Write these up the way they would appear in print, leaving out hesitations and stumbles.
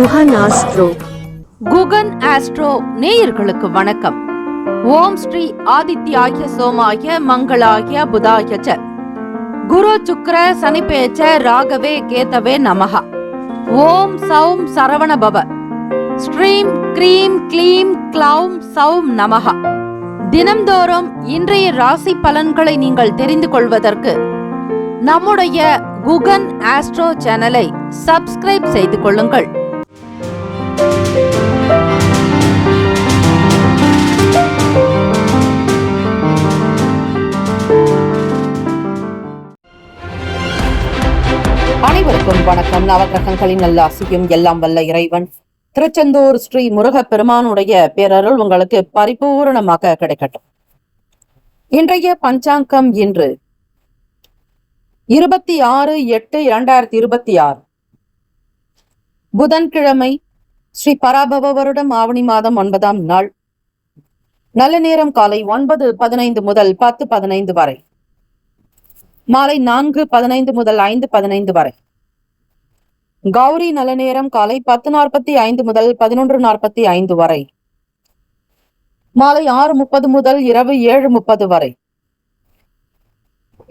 Guhan astro. Guhan astro நேயர்களுக்கு வணக்கம். ஓம் ஸ்ரீ ஆதித்யாய சோமாய மங்களாய புதாய ச குரு சுக்ர சனிபேச்ச ராகவே கேதவே நமஹ. ஓம் சௌம் சரவண பவ ஸ்ரீம் க்ரீம் க்ளீம் க்ளௌம் சௌம் நமஹ. தினம்தோறும் இன்றைய ராசி பலன்களை நீங்கள் தெரிந்து கொள்வதற்கு நம்முடைய குகன் ஆஸ்ட்ரோ சேனலை சப்ஸ்கிரைப் செய்து கொள்ளுங்கள். அனைவருக்கும் வணக்கம். நவகிரகங்களின் நல்லாசியும் எல்லாம் வல்ல இறைவன் திருச்செந்தூர் ஸ்ரீ முருகப் பெருமானுடைய பேரருள் உங்களுக்கு பரிபூரணமாக கிடைக்கட்டும். இன்றைய பஞ்சாங்கம் இன்று 26/8/2026 புதன்கிழமை, ஸ்ரீ பராபவ வருடம் ஆவணி மாதம் 9ஆம் நாள். நல்ல நேரம் காலை 9:15 முதல் 10:15 வரை, மாலை 4:15 முதல் 5:15 வரை. கௌரி நல்ல நேரம் காலை 10:45 முதல் 11:45 வரை, மாலை 6:30 முதல் இரவு 7:30 வரை.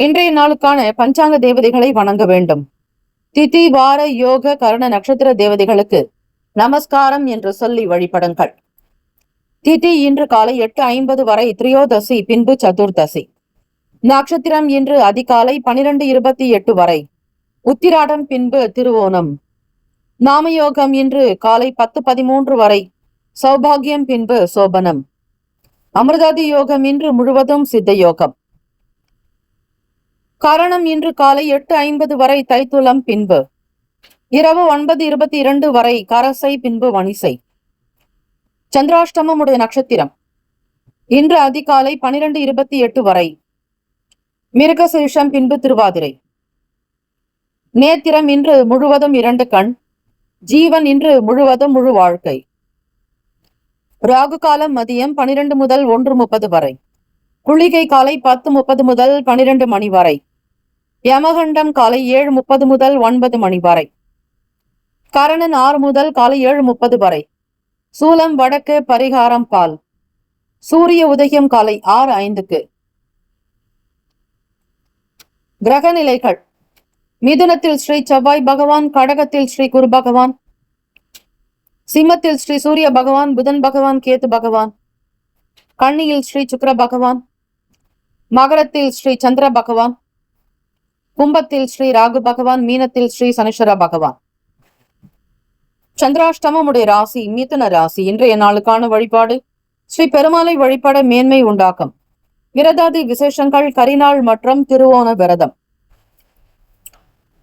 இன்றைய நாளுக்கான பஞ்சாங்க தேவதைகளை வணங்க வேண்டும். திதி வார யோக கரண நட்சத்திர தேவதைகளுக்கு நமஸ்காரம் என்று சொல்லி வழிபடுங்கள். திதி இன்று காலை 8:50 வரை திரியோதசி, பின்பு சதுர்தசி. நட்சத்திரம் இன்று அதிகாலை 12:28 வரை உத்திராடம், பின்பு திருவோணம். நாமயோகம் இன்று காலை 10:13 வரை சௌபாகியம், பின்பு சோபனம். அமிர்தாதி யோகம் இன்று முழுவதும் சித்த யோகம். கரணம் இன்று காலை 8:50 வரை தைத்துளம், பின்பு இரவு 9:22 வரை கரசை, பின்பு வணிசை. சந்திராஷ்டமம் உடைய நட்சத்திரம் இன்று அதிகாலை 12:28 வரை மிருகசீரிஷம், பின்பு திருவாதிரை. நேத்திரம் இன்று முழுவதும் 2 கண். ஜீவன் இன்று முழுவதும் முழு வாழ்க்கை. ராகு காலம் மதியம் 12 முதல் 1:30 வரை. குளிகை காலை 10:30 முதல் 12 மணி வரை. யமகண்டம் காலை 7:30 முதல் 9 மணி வரை. கரணன் 6 முதல் காலை 7:30 வரை. சூலம் வடக்கு, பரிகாரம் பால். சூரிய உதயம் காலை 6:05. கிரக நிலைகள்: மிதுனத்தில் ஸ்ரீ செவ்வாய் பகவான், கடகத்தில் ஸ்ரீ குரு பகவான், சிம்மத்தில் ஸ்ரீ சூரிய பகவான், புதன் பகவான், கேது பகவான், கன்னியில் ஸ்ரீ சுக்கிர பகவான், மகரத்தில் ஸ்ரீ சந்திர பகவான், கும்பத்தில் ஸ்ரீ ராகு பகவான், மீனத்தில் ஸ்ரீ சனீஸ்வர பகவான். சந்திராஷ்டமம் உடைய ராசி மிதுன ராசி. இன்றைய நாளுக்கான வழிபாடு: ஸ்ரீ பெருமாளை வழிபட மேன்மை உண்டாக்கும். விரதாதி விசேஷங்கள்: கரிநாள் மற்றும் திருவோண விரதம்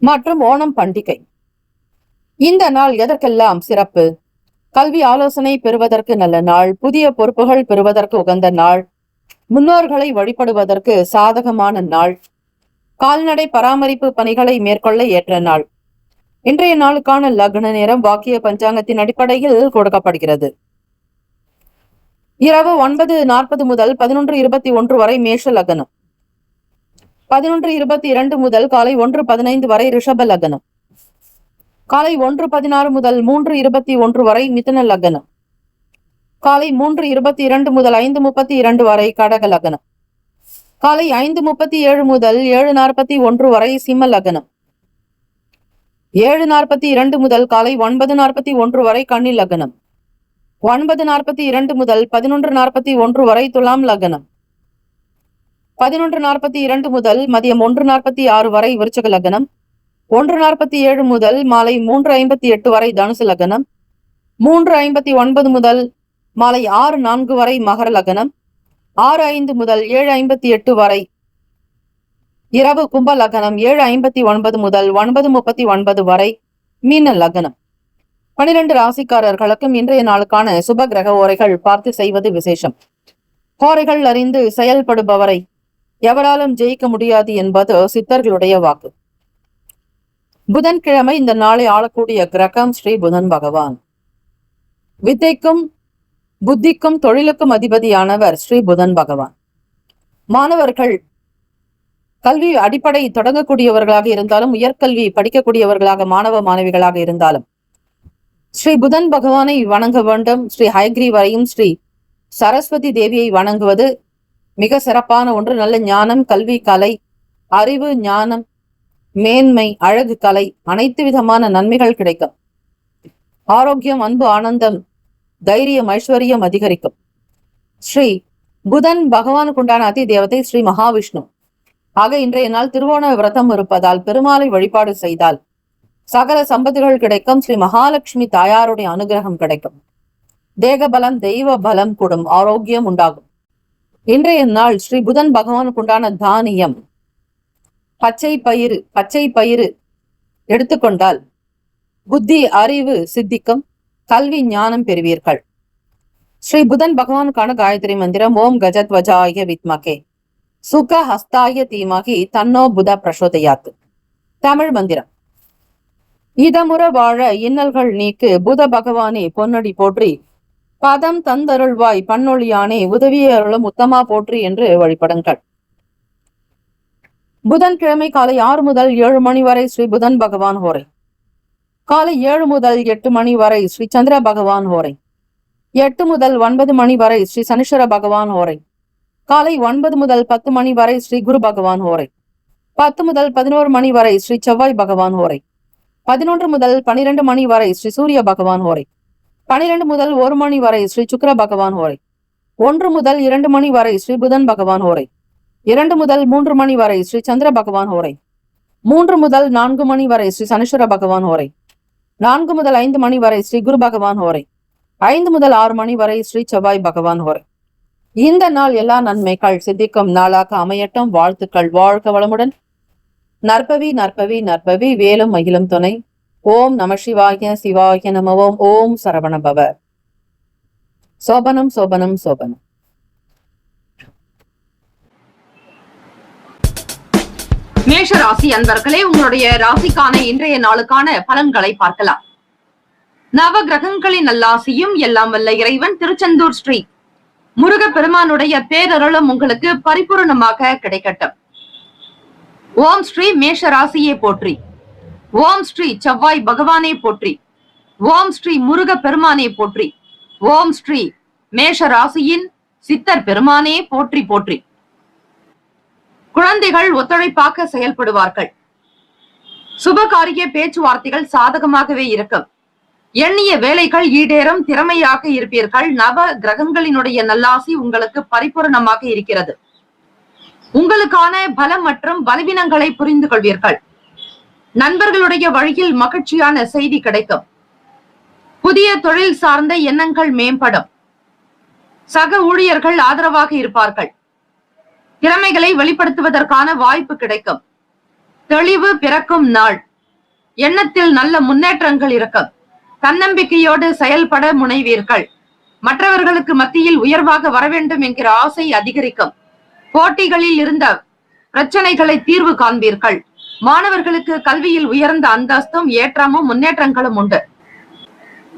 மற்றும் ஓணம் பண்டிகை. இந்த நாள் எதற்கெல்லாம் சிறப்பு? கல்வி ஆலோசனை பெறுவதற்கு நல்ல நாள், புதிய பொறுப்புகள் பெறுவதற்கு உகந்த நாள், முன்னோர்களை வழிபடுவதற்கு சாதகமான நாள், கால்நடை பராமரிப்பு பணிகளை மேற்கொள்ள ஏற்ற நாள். இன்றைய நாளுக்கான லக்ன நேரம் வாக்கிய பஞ்சாங்கத்தின் அடிப்படையில் கொடுக்கப்படுகிறது. இரவு 9:40 முதல் 11:21 வரை மேஷ லக்னம். 11:22 முதல் காலை 1:15 வரை ரிஷப லக்னம். காலை 1:16 முதல் 3:21 வரை மிதுன லக்னம். காலை 3:22 முதல் 5:32 வரை கடக லக்னம். காலை 5:37 முதல் 7:41 வரை சிம்ம லக்னம். 7:42 முதல் காலை 9:41 வரை கன்னி லக்னம். 9:42 முதல் 11:41 வரை துலாம் லக்னம். 11:42 முதல் மதியம் 1:46 வரை விருச்சிக லக்னம். 1:47 முதல் மாலை 3:58 வரை தனுசு லக்னம். 3:59 முதல் மாலை 6:04 வரை மகர லக்னம். 6:05 முதல் 7:58 வரை இரவு கும்ப லக்னம். 7:59 முதல் 9:39 வரை மீன லக்னம். 12 ராசிக்காரர்களுக்கும் இன்றைய நாளுக்கான சுப கிரக ஓரைகள் பார்த்து செய்வது விசேஷம். ஓரைகள் அறிந்து செயல்படுபவரை எவராலும் ஜெயிக்க முடியாது என்பது சித்தர்களுடைய வாக்கு. புதன்கிழமை. இந்த நாளை ஆளக்கூடிய கிரகம் ஸ்ரீ புதன் பகவான். வித்தைக்கும் புத்திக்கும் தொழிலுக்கும் அதிபதியானவர் ஸ்ரீ புதன் பகவான். மாணவர்கள் கல்வி அடிப்படை தொடங்கக்கூடியவர்களாக இருந்தாலும், உயர்கல்வி படிக்கக்கூடியவர்களாக மாணவ மாணவிகளாக இருந்தாலும், ஸ்ரீ புதன் பகவானை வணங்க வேண்டும். ஸ்ரீ ஹயக்ரீவரையும் ஸ்ரீ சரஸ்வதி தேவியை வணங்குவது மிக சிறப்பான ஒன்று. நல்ல ஞானம், கல்வி, கலை, அறிவு, ஞானம், மேன்மை, அழகு, கலை, அனைத்து விதமான நன்மைகள் கிடைக்கும். ஆரோக்கியம், அன்பு, ஆனந்தம், தைரியம், ஐஸ்வர்யம் அதிகரிக்கும். ஸ்ரீ புதன் பகவானுக்கு உண்டான அதி தேவதை ஸ்ரீ மகாவிஷ்ணு. ஆக இன்றைய நாள் திருவோண விரதம் இருப்பதால் பெருமாளை வழிபாடு செய்தால் சகல சம்பத்துகள் கிடைக்கும். ஸ்ரீ மகாலட்சுமி தாயாருடைய அனுகிரகம் கிடைக்கும். தேக பலம், தெய்வ பலம் கூடும். ஆரோக்கியம் உண்டாகும். இன்றைய நாள் ஸ்ரீ புதன் பகவானுக்கு உண்டான தானியம் பச்சை பயிறு. பச்சை பயிறு எடுத்துக்கொண்டால் புத்தி, அறிவு சித்திக்கும். கல்வி, ஞானம் பெறுவீர்கள். ஸ்ரீ புதன் பகவானுக்கான காயத்ரி மந்திரம் ஓம் கஜத்வஜாய வித்மகே சுக ஹஸ்தாய தீமகி தன்னோ புத பிரசோதயாத். தமிழ் மந்திரம். இதமுற வாழ இன்னல்கள் நீக்கு புத பகவானே பொன்னடி போற்றி பதம் தந்தருள்வாய் பன்னொழியானே உதவிய அருளும் உத்தமா போற்றி என்று வழிபடுங்கள். புதன்கிழமை காலை 6 முதல் 7 மணி வரை ஸ்ரீ புதன் பகவான் ஹோரை. காலை 7 முதல் 8 மணி வரை ஸ்ரீ சந்திர பகவான் ஹோரை. 8 முதல் 9 மணி வரை ஸ்ரீ சனீஸ்வர பகவான் ஹோரை. காலை 9 முதல் 10 மணி வரை ஸ்ரீ குரு பகவான் ஹோரை. 10 முதல் 11 மணி வரை ஸ்ரீ செவ்வாய் பகவான் ஹோரை. 11 முதல் 12 மணி வரை ஸ்ரீ சூரிய பகவான் ஹோரை. 12 முதல் 1 மணி வரை ஸ்ரீ சுக்கிர பகவான் ஹோரை. 1 முதல் 2 மணி வரை ஸ்ரீ புதன் பகவான் ஹோரை. 2 முதல் 3 மணி வரை ஸ்ரீ சந்திர பகவான் ஹோரை. 3 முதல் 4 மணி வரை ஸ்ரீ சனீஸ்வர பகவான் ஹோரை. 4 முதல் 5 மணி வரை ஸ்ரீ குரு பகவான் ஹோரை. 5 முதல் 6 மணி வரை ஸ்ரீ செவ்வாய் பகவான் ஹோரை. இந்த நாள் எல்லா நன்மைகள் சித்திக்கும் நாளாக அமையட்டும். வாழ்த்துக்கள். வாழ்க வளமுடன். நற்பவி நற்பவி நற்பவி. வேலும் மகிழும் துணை. ஓம் நம சிவாய சிவாய நம. ஓம் சரவண பவ. சோபனம் சோபனம் சோபனம். மேஷ ராசி அன்பர்களே, உங்களுடைய ராசிக்கான இன்றைய நாளுக்கான பலன்களை பார்க்கலாம். நவ கிரகங்களின் நல்லாசியும் எல்லாம் வல்ல இறைவன் திருச்செந்தூர் ஸ்ரீ முருக பெருமானுடைய பேரருளும் உங்களுக்கு பரிபூர்ணமாக கிடைக்கட்டும். ஓம் ஸ்ரீ மேஷ ராசியே போற்றி. ஓம் ஸ்ரீ செவ்வாய் பகவானே போற்றி. ஓம் ஸ்ரீ முருக பெருமானே போற்றி. ஓம் ஸ்ரீ மேஷ ராசியின் சித்தர் பெருமானே போற்றி போற்றி. குழந்தைகள் ஒத்துழைப்பாக செயல்படுவார்கள். சுபகாரிய பேச்சுவார்த்தைகள் சாதகமாகவே இருக்கும். எண்ணிய வேலைகள் ஈடேறும். திறமையாக இருப்பீர்கள். நவ கிரகங்களினுடைய நல்லாசி உங்களுக்கு பரிபூர்ணமாக இருக்கிறது. உங்களுக்கான பலம் மற்றும் பலவீனங்களை புரிந்து கொள்வீர்கள். நண்பர்களுடைய வழியில் மகிழ்ச்சியான செய்தி கிடைக்கும். புதிய தொழில் சார்ந்த எண்ணங்கள் மேம்படும். சக ஊழியர்கள் ஆதரவாக இருப்பார்கள். திறமைகளை வெளிப்படுத்துவதற்கான வாய்ப்பு கிடைக்கும். தெளிவு பிறக்கும் நாள். எண்ணத்தில் நல்ல முன்னேற்றங்கள் இருக்கும். தன்னம்பிக்கையோடு செயல்பட முனைவீர்கள். மற்றவர்களுக்கு மத்தியில் உயர்வாக வர வேண்டும் என்கிற ஆசை அதிகரிக்கும். போட்டிகளில் இருந்த பிரச்சனைகளை தீர்வு காண்பீர்கள். மாணவர்களுக்கு கல்வியில் உயர்ந்த அந்தஸ்தும் ஏற்றமும் முன்னேற்றங்களும் உண்டு.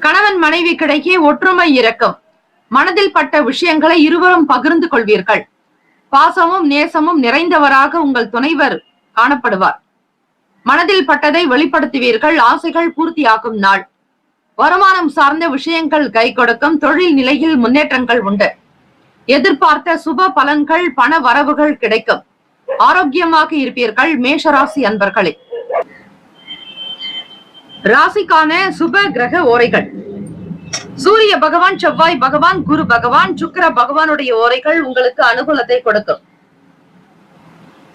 கணவன் மனைவி கிடைக்கே ஒற்றுமை இருக்கும். மனதில் பட்ட விஷயங்களை இருவரும் பகிர்ந்து கொள்வீர்கள். பாசமும் நேசமும் நிறைந்தவராக உங்கள் துணைவர் காணப்படுவார். மனதில் பட்டதை வெளிப்படுத்துவீர்கள். ஆசைகள் பூர்த்தியாகும் நாள். வருமானம் சார்ந்த விஷயங்கள் கை கொடுக்கும். தொழில் நிலையில் முன்னேற்றங்கள் உண்டு. எதிர்பார்த்த சுப பலன்கள், பண வரவுகள் கிடைக்கும். ஆரோக்கியமாக இருப்பீர்கள். மேஷராசி அன்பர்களே. ராசிக்கான சுப கிரக ஓரைகள். சூரிய பகவான், செவ்வாய் பகவான், குரு பகவான், சுக்கிர பகவானுடைய ஓரைகள் உங்களுக்கு அனுகூலத்தை கொடுக்கும்.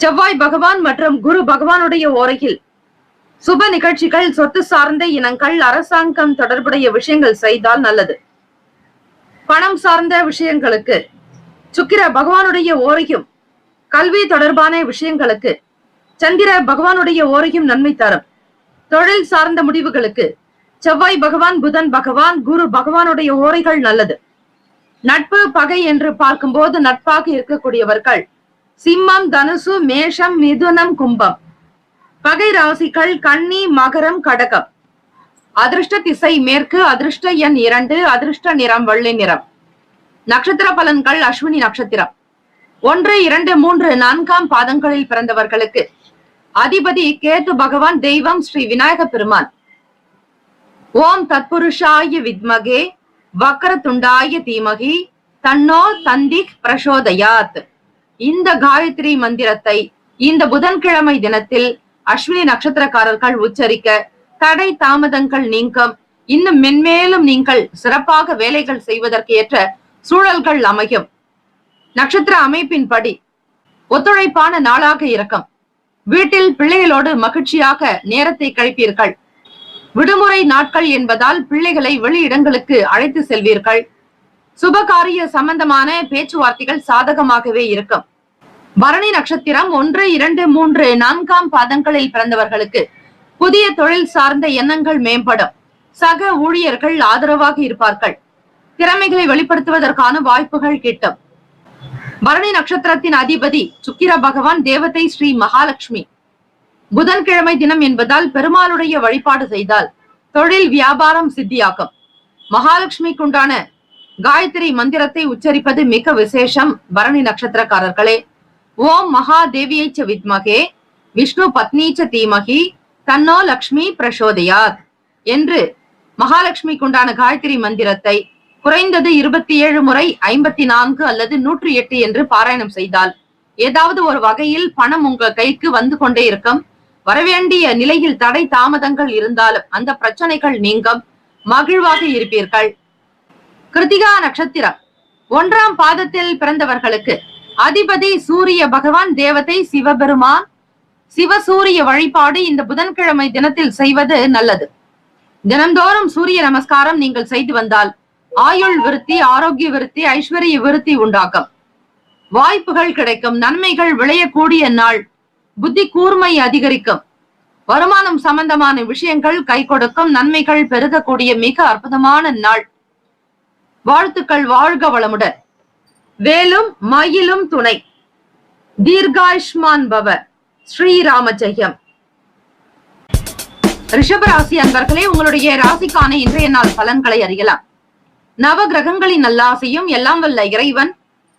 செவ்வாய் பகவான் மற்றும் குரு பகவானுடைய ஓரையில் சுப நிகழ்ச்சிகள், சொத்து சார்ந்த இனங்கள், அரசாங்கம் தொடர்புடைய விஷயங்கள் செய்தால் நல்லது. பணம் சார்ந்த விஷயங்களுக்கு சுக்கிர பகவானுடைய ஓரையும், கல்வி தொடர்பான விஷயங்களுக்கு சந்திர பகவானுடைய ஓரையும் நன்மை தரும். தொழில் சார்ந்த முடிவுகளுக்கு செவ்வாய் பகவான், புதன் பகவான், குரு பகவானுடைய ஓரைகள் நல்லது. நட்பு பகை என்று பார்க்கும்போது நட்பாக இருக்கக்கூடியவர்கள் சிம்மம், தனுசு, மேஷம், மிதுனம், கும்பம். பகை ராசிகள் கன்னி, மகரம், கடகம். அதிர்ஷ்ட திசை மேற்கு. அதிர்ஷ்ட எண் 2. அதிர்ஷ்ட நிறம் வெள்ளை நிறம். நட்சத்திர பலன்கள் அஸ்வினி நட்சத்திரம். 1, 2, 3, 4ஆம் பாதங்களில் பிறந்தவர்களுக்கு அதிபதி கேது பகவான். தெய்வம் ஸ்ரீ விநாயக பெருமான். ஓம் தத்புருஷாய வித்மகே வக்ரதுண்டாய தீமகி தன்னோ தந்திக் பிரசோதயாத். இந்த காயத்ரி மந்திரத்தை இந்த புதன்கிழமை தினத்தில் அஸ்வினி நட்சத்திரக்காரர்கள் உச்சரிக்க தடை தாமதங்கள் நீங்கும். இன்னும் மென்மேலும் நீங்கள் சிறப்பாக வேலைகள் செய்வதற்கு ஏற்ற சூழல்கள் அமையும். நட்சத்திர அமைப்பின்படி ஒத்துழைப்பான நாளாக இருக்கும். வீட்டில் பிள்ளைகளோடு மகிழ்ச்சியாக நேரத்தை கழிப்பீர்கள். விடுமுறை நாட்கள் என்பதால் பிள்ளைகளை வெளியிடங்களுக்கு அழைத்து செல்வீர்கள். சுபகாரிய சம்பந்தமான பேச்சுவார்த்தைகள் சாதகமாகவே இருக்கும். பரணி நட்சத்திரம் 1, 2, 3, 4ஆம் பாதங்களில் பிறந்தவர்களுக்கு புதிய தொழில் சார்ந்த எண்ணங்கள் மேம்படும். சக ஊழியர்கள் ஆதரவாக இருப்பார்கள். திறமைகளை வெளிப்படுத்துவதற்கான வாய்ப்புகள் கிட்டும். பரணி நட்சத்திரத்தின் அதிபதி சுக்கிர பகவான் தேவதை ஸ்ரீ மகாலட்சுமி. புதன்கிழமை தினம் என்பதால் பெருமாளுடைய வழிபாடு செய்தால் தொழில் வியாபாரம் சித்தியாகும். மகாலட்சுமிக்குண்டான காயத்ரி மந்திரத்தை உச்சரிப்பது மிக விசேஷம். பரணி நட்சத்திரக்காரர்களே, ஓம் மகாதேவியை ச வித்மகே விஷ்ணு பத்னீச்ச தீமகி தன்னோ லக்ஷ்மி பிரசோதயாத் என்று மகாலட்சுமிக்குண்டான காயத்ரி மந்திரத்தை குறைந்தது 27 முறை 54 அல்லது 108 என்று பாராயணம் செய்தால் ஏதாவது ஒரு வகையில் பணம் உங்கள் கைக்கு வந்து கொண்டே இருக்கும். வரவேண்டிய நிலையில் தடை தாமதங்கள் இருந்தாலும் அந்த பிரச்சனைகள் நீங்கும். மகிழ்வாக இருப்பீர்கள். கிருத்திகா நட்சத்திரம் 1ஆம் பாதத்தில் பிறந்தவர்களுக்கு அதிபதி சூரிய பகவான் தேவதை சிவபெருமான். சிவசூரிய வழிபாடு இந்த புதன்கிழமை தினத்தில் செய்வது நல்லது. தினந்தோறும் சூரிய நமஸ்காரம் நீங்கள் செய்து வந்தால் ஆயுள் விருத்தி, ஆரோக்கிய விருத்தி, ஐஸ்வர்ய விருத்தி உண்டாகும். வாய்ப்புகள் கிடைக்கும். நன்மைகள் விளையக்கூடிய நாள். புத்தி கூர்மை அதிகரிக்கும். வருமானம் சம்பந்தமான விஷயங்கள் கை கொடுக்கும். நன்மைகள் பெருகக்கூடிய மிக அற்புதமான நாள். வாழ்த்துக்கள். வாழ்க வளமுடன். வேலும் மயிலும் துணை. தீர்காயுஷ்மான் பவ. ஸ்ரீராம ஜெயம். ரிஷபராசி அன்பர்களே, உங்களுடைய ராசிக்கான இன்றைய நாள் பலன்களை அறியலாம். நவ கிரகங்களின் நல்லாசையும் எல்லாம் வல்ல இறைவன்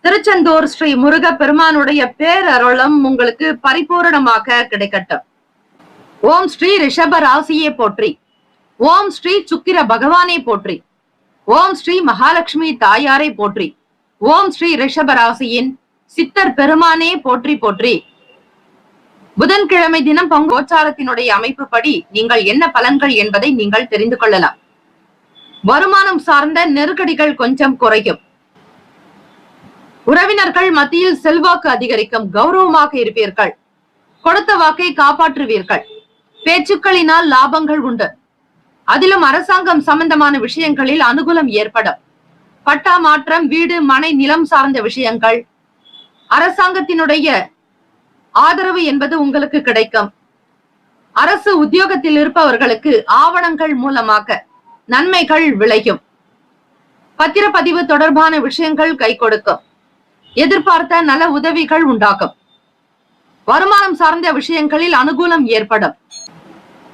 திருச்செந்தூர் ஸ்ரீ முருக பெருமானுடைய பேரருளும் உங்களுக்கு பரிபூரணமாக கிடைக்கட்டும். ஓம் ஸ்ரீ ரிஷப ராசியே போற்றி. ஓம் ஸ்ரீ சுக்கிர பகவானே போற்றி. ஓம் ஸ்ரீ மகாலட்சுமி தாயாரை போற்றி. ஓம் ஸ்ரீ ரிஷப ராசியின் சித்தர் பெருமானே போற்றி போற்றி. புதன்கிழமை தினம் கோச்சாரத்தினுடைய அமைப்பு படி நீங்கள் என்ன பலன்கள் என்பதை நீங்கள் தெரிந்து கொள்ளலாம். வருமானம் சார்ந்த நெருக்கடிகள் கொஞ்சம் குறையும். உறவினர்கள் மத்தியில் செல்வாக்கு அதிகரிக்கும். கௌரவமாக இருப்பீர்கள். கொடுத்த வாக்கை காப்பாற்றுவீர்கள். பேச்சுக்களினால் லாபங்கள் உண்டு. அதிலும் அரசாங்கம் சம்பந்தமான விஷயங்களில் அனுகூலம் ஏற்படும். பட்டா மாற்றம், வீடு, மனை, நிலம் சார்ந்த விஷயங்கள், அரசாங்கத்தினுடைய ஆதரவு என்பது உங்களுக்கு கிடைக்கும். அரசு உத்தியோகத்தில் இருப்பவர்களுக்கு ஆவணங்கள் மூலமாக நன்மைகள் விளையும். பத்திரப்பதிவு தொடர்பான விஷயங்கள் கை கொடுக்கும். எதிர்பார்த்த நல உதவிகள் உண்டாகும். வருமானம் சார்ந்த விஷயங்களில் அனுகூலம் ஏற்படும்.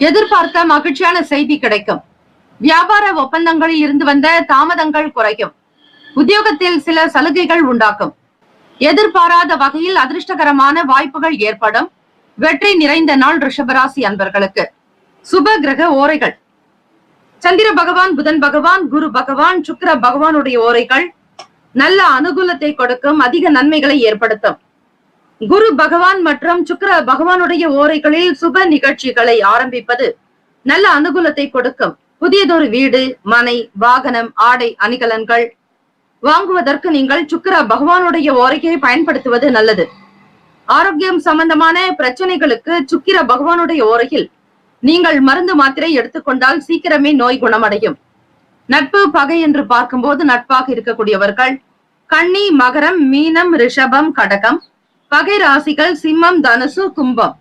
எதிர்பார்த்த மகிழ்ச்சியான செய்தி கிடைக்கும். வியாபார ஒப்பந்தங்களில் இருந்து வந்த தாமதங்கள் குறையும். உத்தியோகத்தில் சில சலுகைகள் உண்டாக்கும். எதிர்பாராத வகையில் அதிர்ஷ்டகரமான வாய்ப்புகள் ஏற்படும். வெற்றி நிறைந்த நாள் ரிஷபராசி அன்பர்களுக்கு. சுப கிரக ஓரைகள். சந்திர பகவான், புதன் பகவான், குரு பகவான், சுக்கிர பகவானுடைய ஓரைகள் நல்ல அனுகூலத்தை கொடுக்கும். அதிக நன்மைகளை ஏற்படுத்தும். குரு பகவான் மற்றும் சுக்கிர பகவானுடைய ஓரைகளில் சுப நிகழ்ச்சிகளை ஆரம்பிப்பது நல்ல அனுகூலத்தை கொடுக்கும். புதியதொரு வீடு, மனை, வாகனம், ஆடை, அணிகலன்கள் வாங்குவதற்கு நீங்கள் சுக்கிர பகவானுடைய ஓரையை பயன்படுத்துவது நல்லது. ஆரோக்கியம் சம்பந்தமான பிரச்சனைகளுக்கு சுக்கிர பகவானுடைய ஓரையில் நீங்கள் மருந்து மாத்திரை எடுத்துக்கொண்டால் சீக்கிரமே நோய் குணமடையும். நட்பு, பகை என்று பார்க்கும்போது நட்பாக இருக்கக்கூடியவர்கள் கன்னி, மகரம், மீனம், ரிஷபம், கடகம். பகை ராசிகள் சிம்மம், தனுசு, கும்பம்.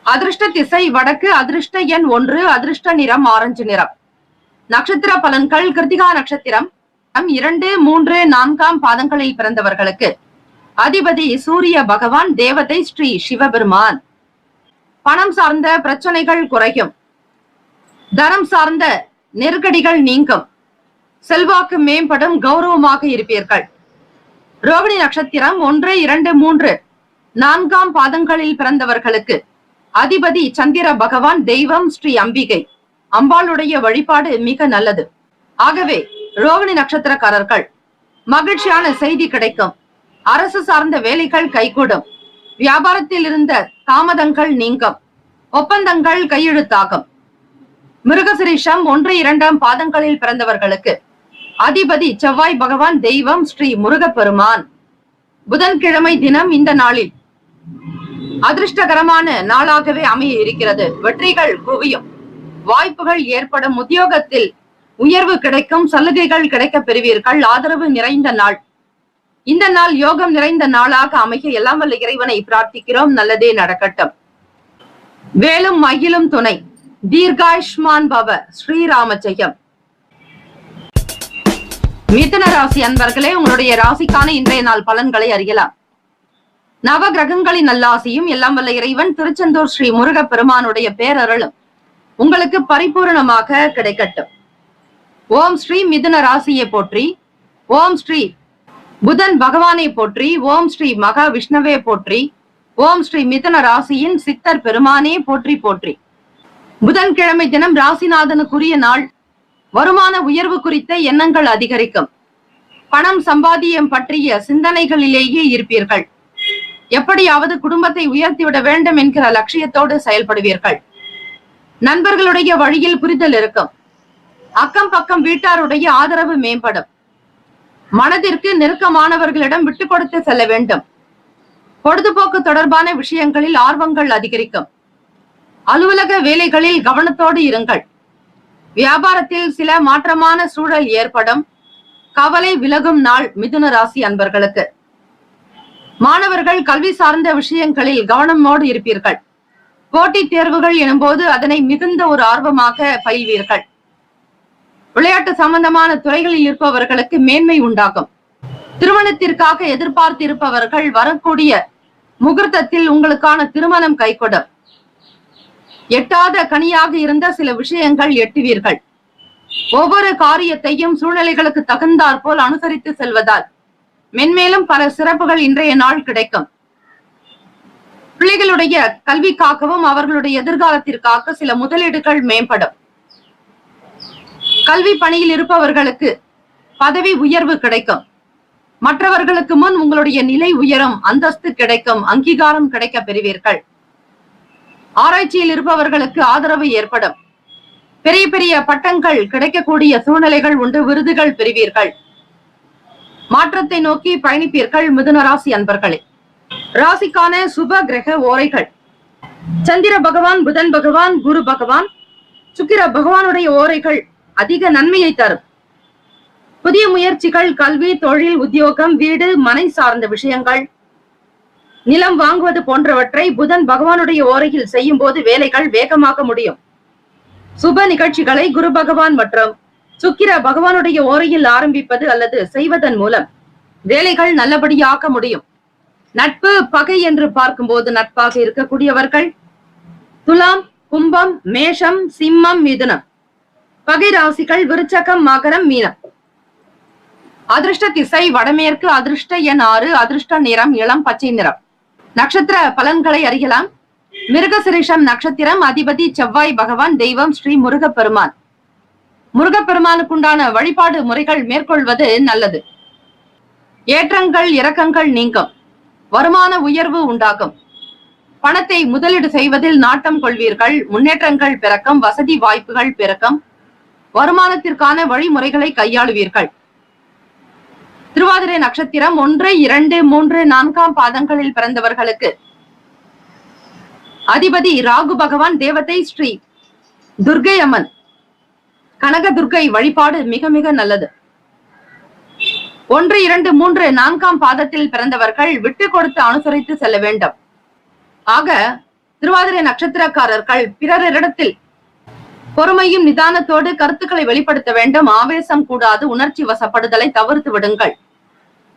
அதிர்ஷ்ட திசை வடக்கு. அதிர்ஷ்ட எண் 1. அதிர்ஷ்ட நிறம் ஆரஞ்சு நிறம். நட்சத்திர பலன்கள். கிருத்திகா நட்சத்திரம் 2, 3, 4ஆம் பாதங்களில் பிறந்தவர்களுக்கு அதிபதி சூரிய பகவான், தேவதை ஸ்ரீ சிவபெருமான். பணம் சார்ந்த பிரச்சனைகள் குறையும். தனம் சார்ந்த நெருக்கடிகள் நீங்கும். செல்வாக்கு மேம்படும். கௌரவமாக இருப்பீர்கள். ரோகிணி நட்சத்திரம் 1, 2, 3, 4ஆம் பாதங்களில் பிறந்தவர்களுக்கு அதிபதி சந்திர பகவான், தெய்வம் ஸ்ரீ அம்பிகை. அம்பாளுடைய வழிபாடு மிக நல்லது. ஆகவே ரோகிணி நட்சத்திரக்காரர்கள் மகிழ்ச்சியான செய்தி கிடைக்கும். அரசு சார்ந்த வேலைகள் கைகூடும். வியாபாரத்தில் இருந்த தாமதங்கள் நீங்கும். ஒப்பந்தங்கள் கையெழுத்தாகும். மிருகசிரீஷம் 1, 2 பாதங்களில் பிறந்தவர்களுக்கு அதிபதி செவ்வாய் பகவான், தெய்வம் ஸ்ரீ முருகப்பெருமான். புதன்கிழமை தினம் இந்த நாளில் அதிர்ஷ்டகரமான நாளாகவே அமைய இருக்கிறது. வெற்றிகள் குவியும். வாய்ப்புகள் ஏற்படும். உத்தியோகத்தில் உயர்வு கிடைக்கும். சலுகைகள் கிடைக்க பெறுவீர்கள். ஆதரவு நிறைந்த நாள். இந்த நாள் யோகம் நிறைந்த நாளாக அமைய எல்லாம் வல்ல இறைவனை பிரார்த்திக்கிறோம். நல்லதே நடக்கட்டும். வேலும் மகிழும் துணை. தீர்காயுஷ்மான் பவ. ஸ்ரீராம ஜெயம். மிதுன ராசி அன்பர்களே, உங்களுடைய ராசிக்கான இன்றைய நாள் பலன்களை அறியலாம். நவ கிரகங்களின் நல்லாசியும் எல்லாம் வல்ல இறைவன் திருச்செந்தூர் ஸ்ரீ முருக பெருமானுடைய பேரருளும் உங்களுக்கு பரிபூரணமாக கிடைக்கட்டும். ஓம் ஸ்ரீ மிதுன ராசியை போற்றி. ஓம் ஸ்ரீ புதன் பகவானை போற்றி. ஓம் ஸ்ரீ மகா விஷ்ணுவே போற்றி. ஓம் ஸ்ரீ மிதுன ராசியின் சித்தர் பெருமானே போற்றி போற்றி. புதன்கிழமை தினம் ராசிநாதனுக்குரிய நாள். வருமான உயர்வு குறித்த எண்ணங்கள் அதிகரிக்கும். பணம் சம்பாதியம் பற்றிய சிந்தனைகளிலேயே இருப்பீர்கள். எப்படியாவது குடும்பத்தை உயர்த்திவிட வேண்டும் என்கிற லட்சியத்தோடு செயல்படுவீர்கள். நண்பர்களுடைய வழியில் புரிதல் இருக்கும். அக்கம் பக்கம் வீட்டாருடைய ஆதரவு மேம்படும். மனதிற்கு நெருக்கமானவர்களிடம் விட்டு கொடுத்து செல்ல வேண்டும். பொழுதுபோக்கு தொடர்பான விஷயங்களில் ஆர்வங்கள் அதிகரிக்கும். அலுவலக வேலைகளில் கவனத்தோடு இருங்கள். வியாபாரத்தில் சில மாற்றமான சூழல் ஏற்படும். கவலை விலகும் நாள் மிதுன ராசி அன்பர்களுக்கு. மாணவர்கள் கல்வி சார்ந்த விஷயங்களில் கவனமோடு இருப்பீர்கள். போட்டித் தேர்வுகள் எனும்போது அதனை மிகுந்த ஒரு ஆர்வமாக பயில்வீர்கள். விளையாட்டு சம்பந்தமான துறைகளில் இருப்பவர்களுக்கு மேன்மை உண்டாகும். திருமணத்திற்காக எதிர்பார்த்திருப்பவர்கள் வரக்கூடிய முகூர்த்தத்தில் உங்களுக்கான திருமணம் கைகூடும். எட்டாத கனியாக இருந்த சில விஷயங்கள் எட்டுவீர்கள். ஒவ்வொரு காரியத்தையும் சூழ்நிலைகளுக்கு தகுந்தாற்போல் அனுசரித்து செல்வதால் மென்மேலும் பல சிறப்புகள் இன்றைய நாள் கிடைக்கும். பிள்ளைகளுடைய கல்விக்காகவும் அவர்களுடைய எதிர்காலத்திற்காக சில முதலீடுகள் மேம்படும். கல்வி பணியில் இருப்பவர்களுக்கு பதவி உயர்வு கிடைக்கும். மற்றவர்களுக்கு முன் உங்களுடைய நிலை உயரும். அந்தஸ்து கிடைக்கும். அங்கீகாரம் கிடைக்க பெறுவீர்கள். ஆராய்ச்சியில் இருப்பவர்களுக்கு ஆதரவு ஏற்படும். பெரிய பெரிய பட்டங்கள் கிடைக்கக்கூடிய சூழ்நிலைகள் உண்டு. விருதுகள் பெறுவீர்கள். மாற்றத்தை நோக்கி பயணிப்பீர்கள் மிதுன ராசி அன்பர்களே. ராசிக்கான சுப கிரக ஓரைகள். சந்திர பகவான், புதன் பகவான், குரு பகவான், சுக்கிர பகவானுடைய ஓரைகள் அதிக நன்மையை தரும். புதிய முயற்சிகள், கல்வி, தொழில், உத்தியோகம், வீடு, மனை சார்ந்த விஷயங்கள், நிலம் வாங்குவது போன்றவற்றை புதன் பகவானுடைய ஓரையில் செய்யும் போது வேலைகள் வேகமாக முடியும். சுப நிகழ்ச்சிகளை குரு பகவான் மற்றும் சுக்கிர பகவானுடைய ஓரையில் ஆரம்பிப்பது அல்லது செய்வதன் மூலம் வேலைகள் நல்லபடியாக முடியும். நட்பு, பகை என்று பார்க்கும்போது நட்பாக இருக்கக்கூடியவர்கள் துலாம், கும்பம், மேஷம், சிம்மம், மிதுனம். பகை ராசிகள் விருச்சகம், மகரம், மீனம். அதிர்ஷ்ட திசை வடமேற்கு. அதிர்ஷ்ட எண் 6. அதிர்ஷ்ட நிறம் இளம் பச்சை நிறம். நட்சத்திர பலன்களை அறியலாம். மிருகசிரீஷம் நட்சத்திரம். அதிபதி செவ்வாய் பகவான். தெய்வம் ஸ்ரீ முருகப்பெருமான். முருகப்பெருமானுக்குண்டான வழிபாடு முறைகள் மேற்கொள்வது நல்லது. ஏற்றங்கள் இறக்கங்கள் நீங்கும். வருமான உயர்வு உண்டாகும். பணத்தை முதலீடு செய்வதில் நாட்டம் கொள்வீர்கள். முன்னேற்றங்கள் பிறக்கும். வசதி வாய்ப்புகள் பிறக்கும். வருமானத்திற்கான வழிமுறைகளை கையாளுவீர்கள். திருவாதிரை நட்சத்திரம் 1, 2, 3, 4 பாதங்களில் பிறந்தவர்களுக்கு அதிபதி ராகு பகவான். தேவதை ஸ்ரீ துர்கை அம்மன். கனக துர்கை வழிபாடு மிக மிக நல்லது. 1, 2, 3, 4 பாதத்தில் பிறந்தவர்கள் விட்டு கொடுத்து அனுசரித்து செல்ல வேண்டும். ஆக திருவாதிரை நட்சத்திரக்காரர்கள் பிறரிடத்தில் பொறுமையும் நிதானத்தோடு கருத்துக்களை வெளிப்படுத்த வேண்டும். ஆவேசம் கூடாது. உணர்ச்சி வசப்படுதலை தவிர்த்து விடுங்கள்.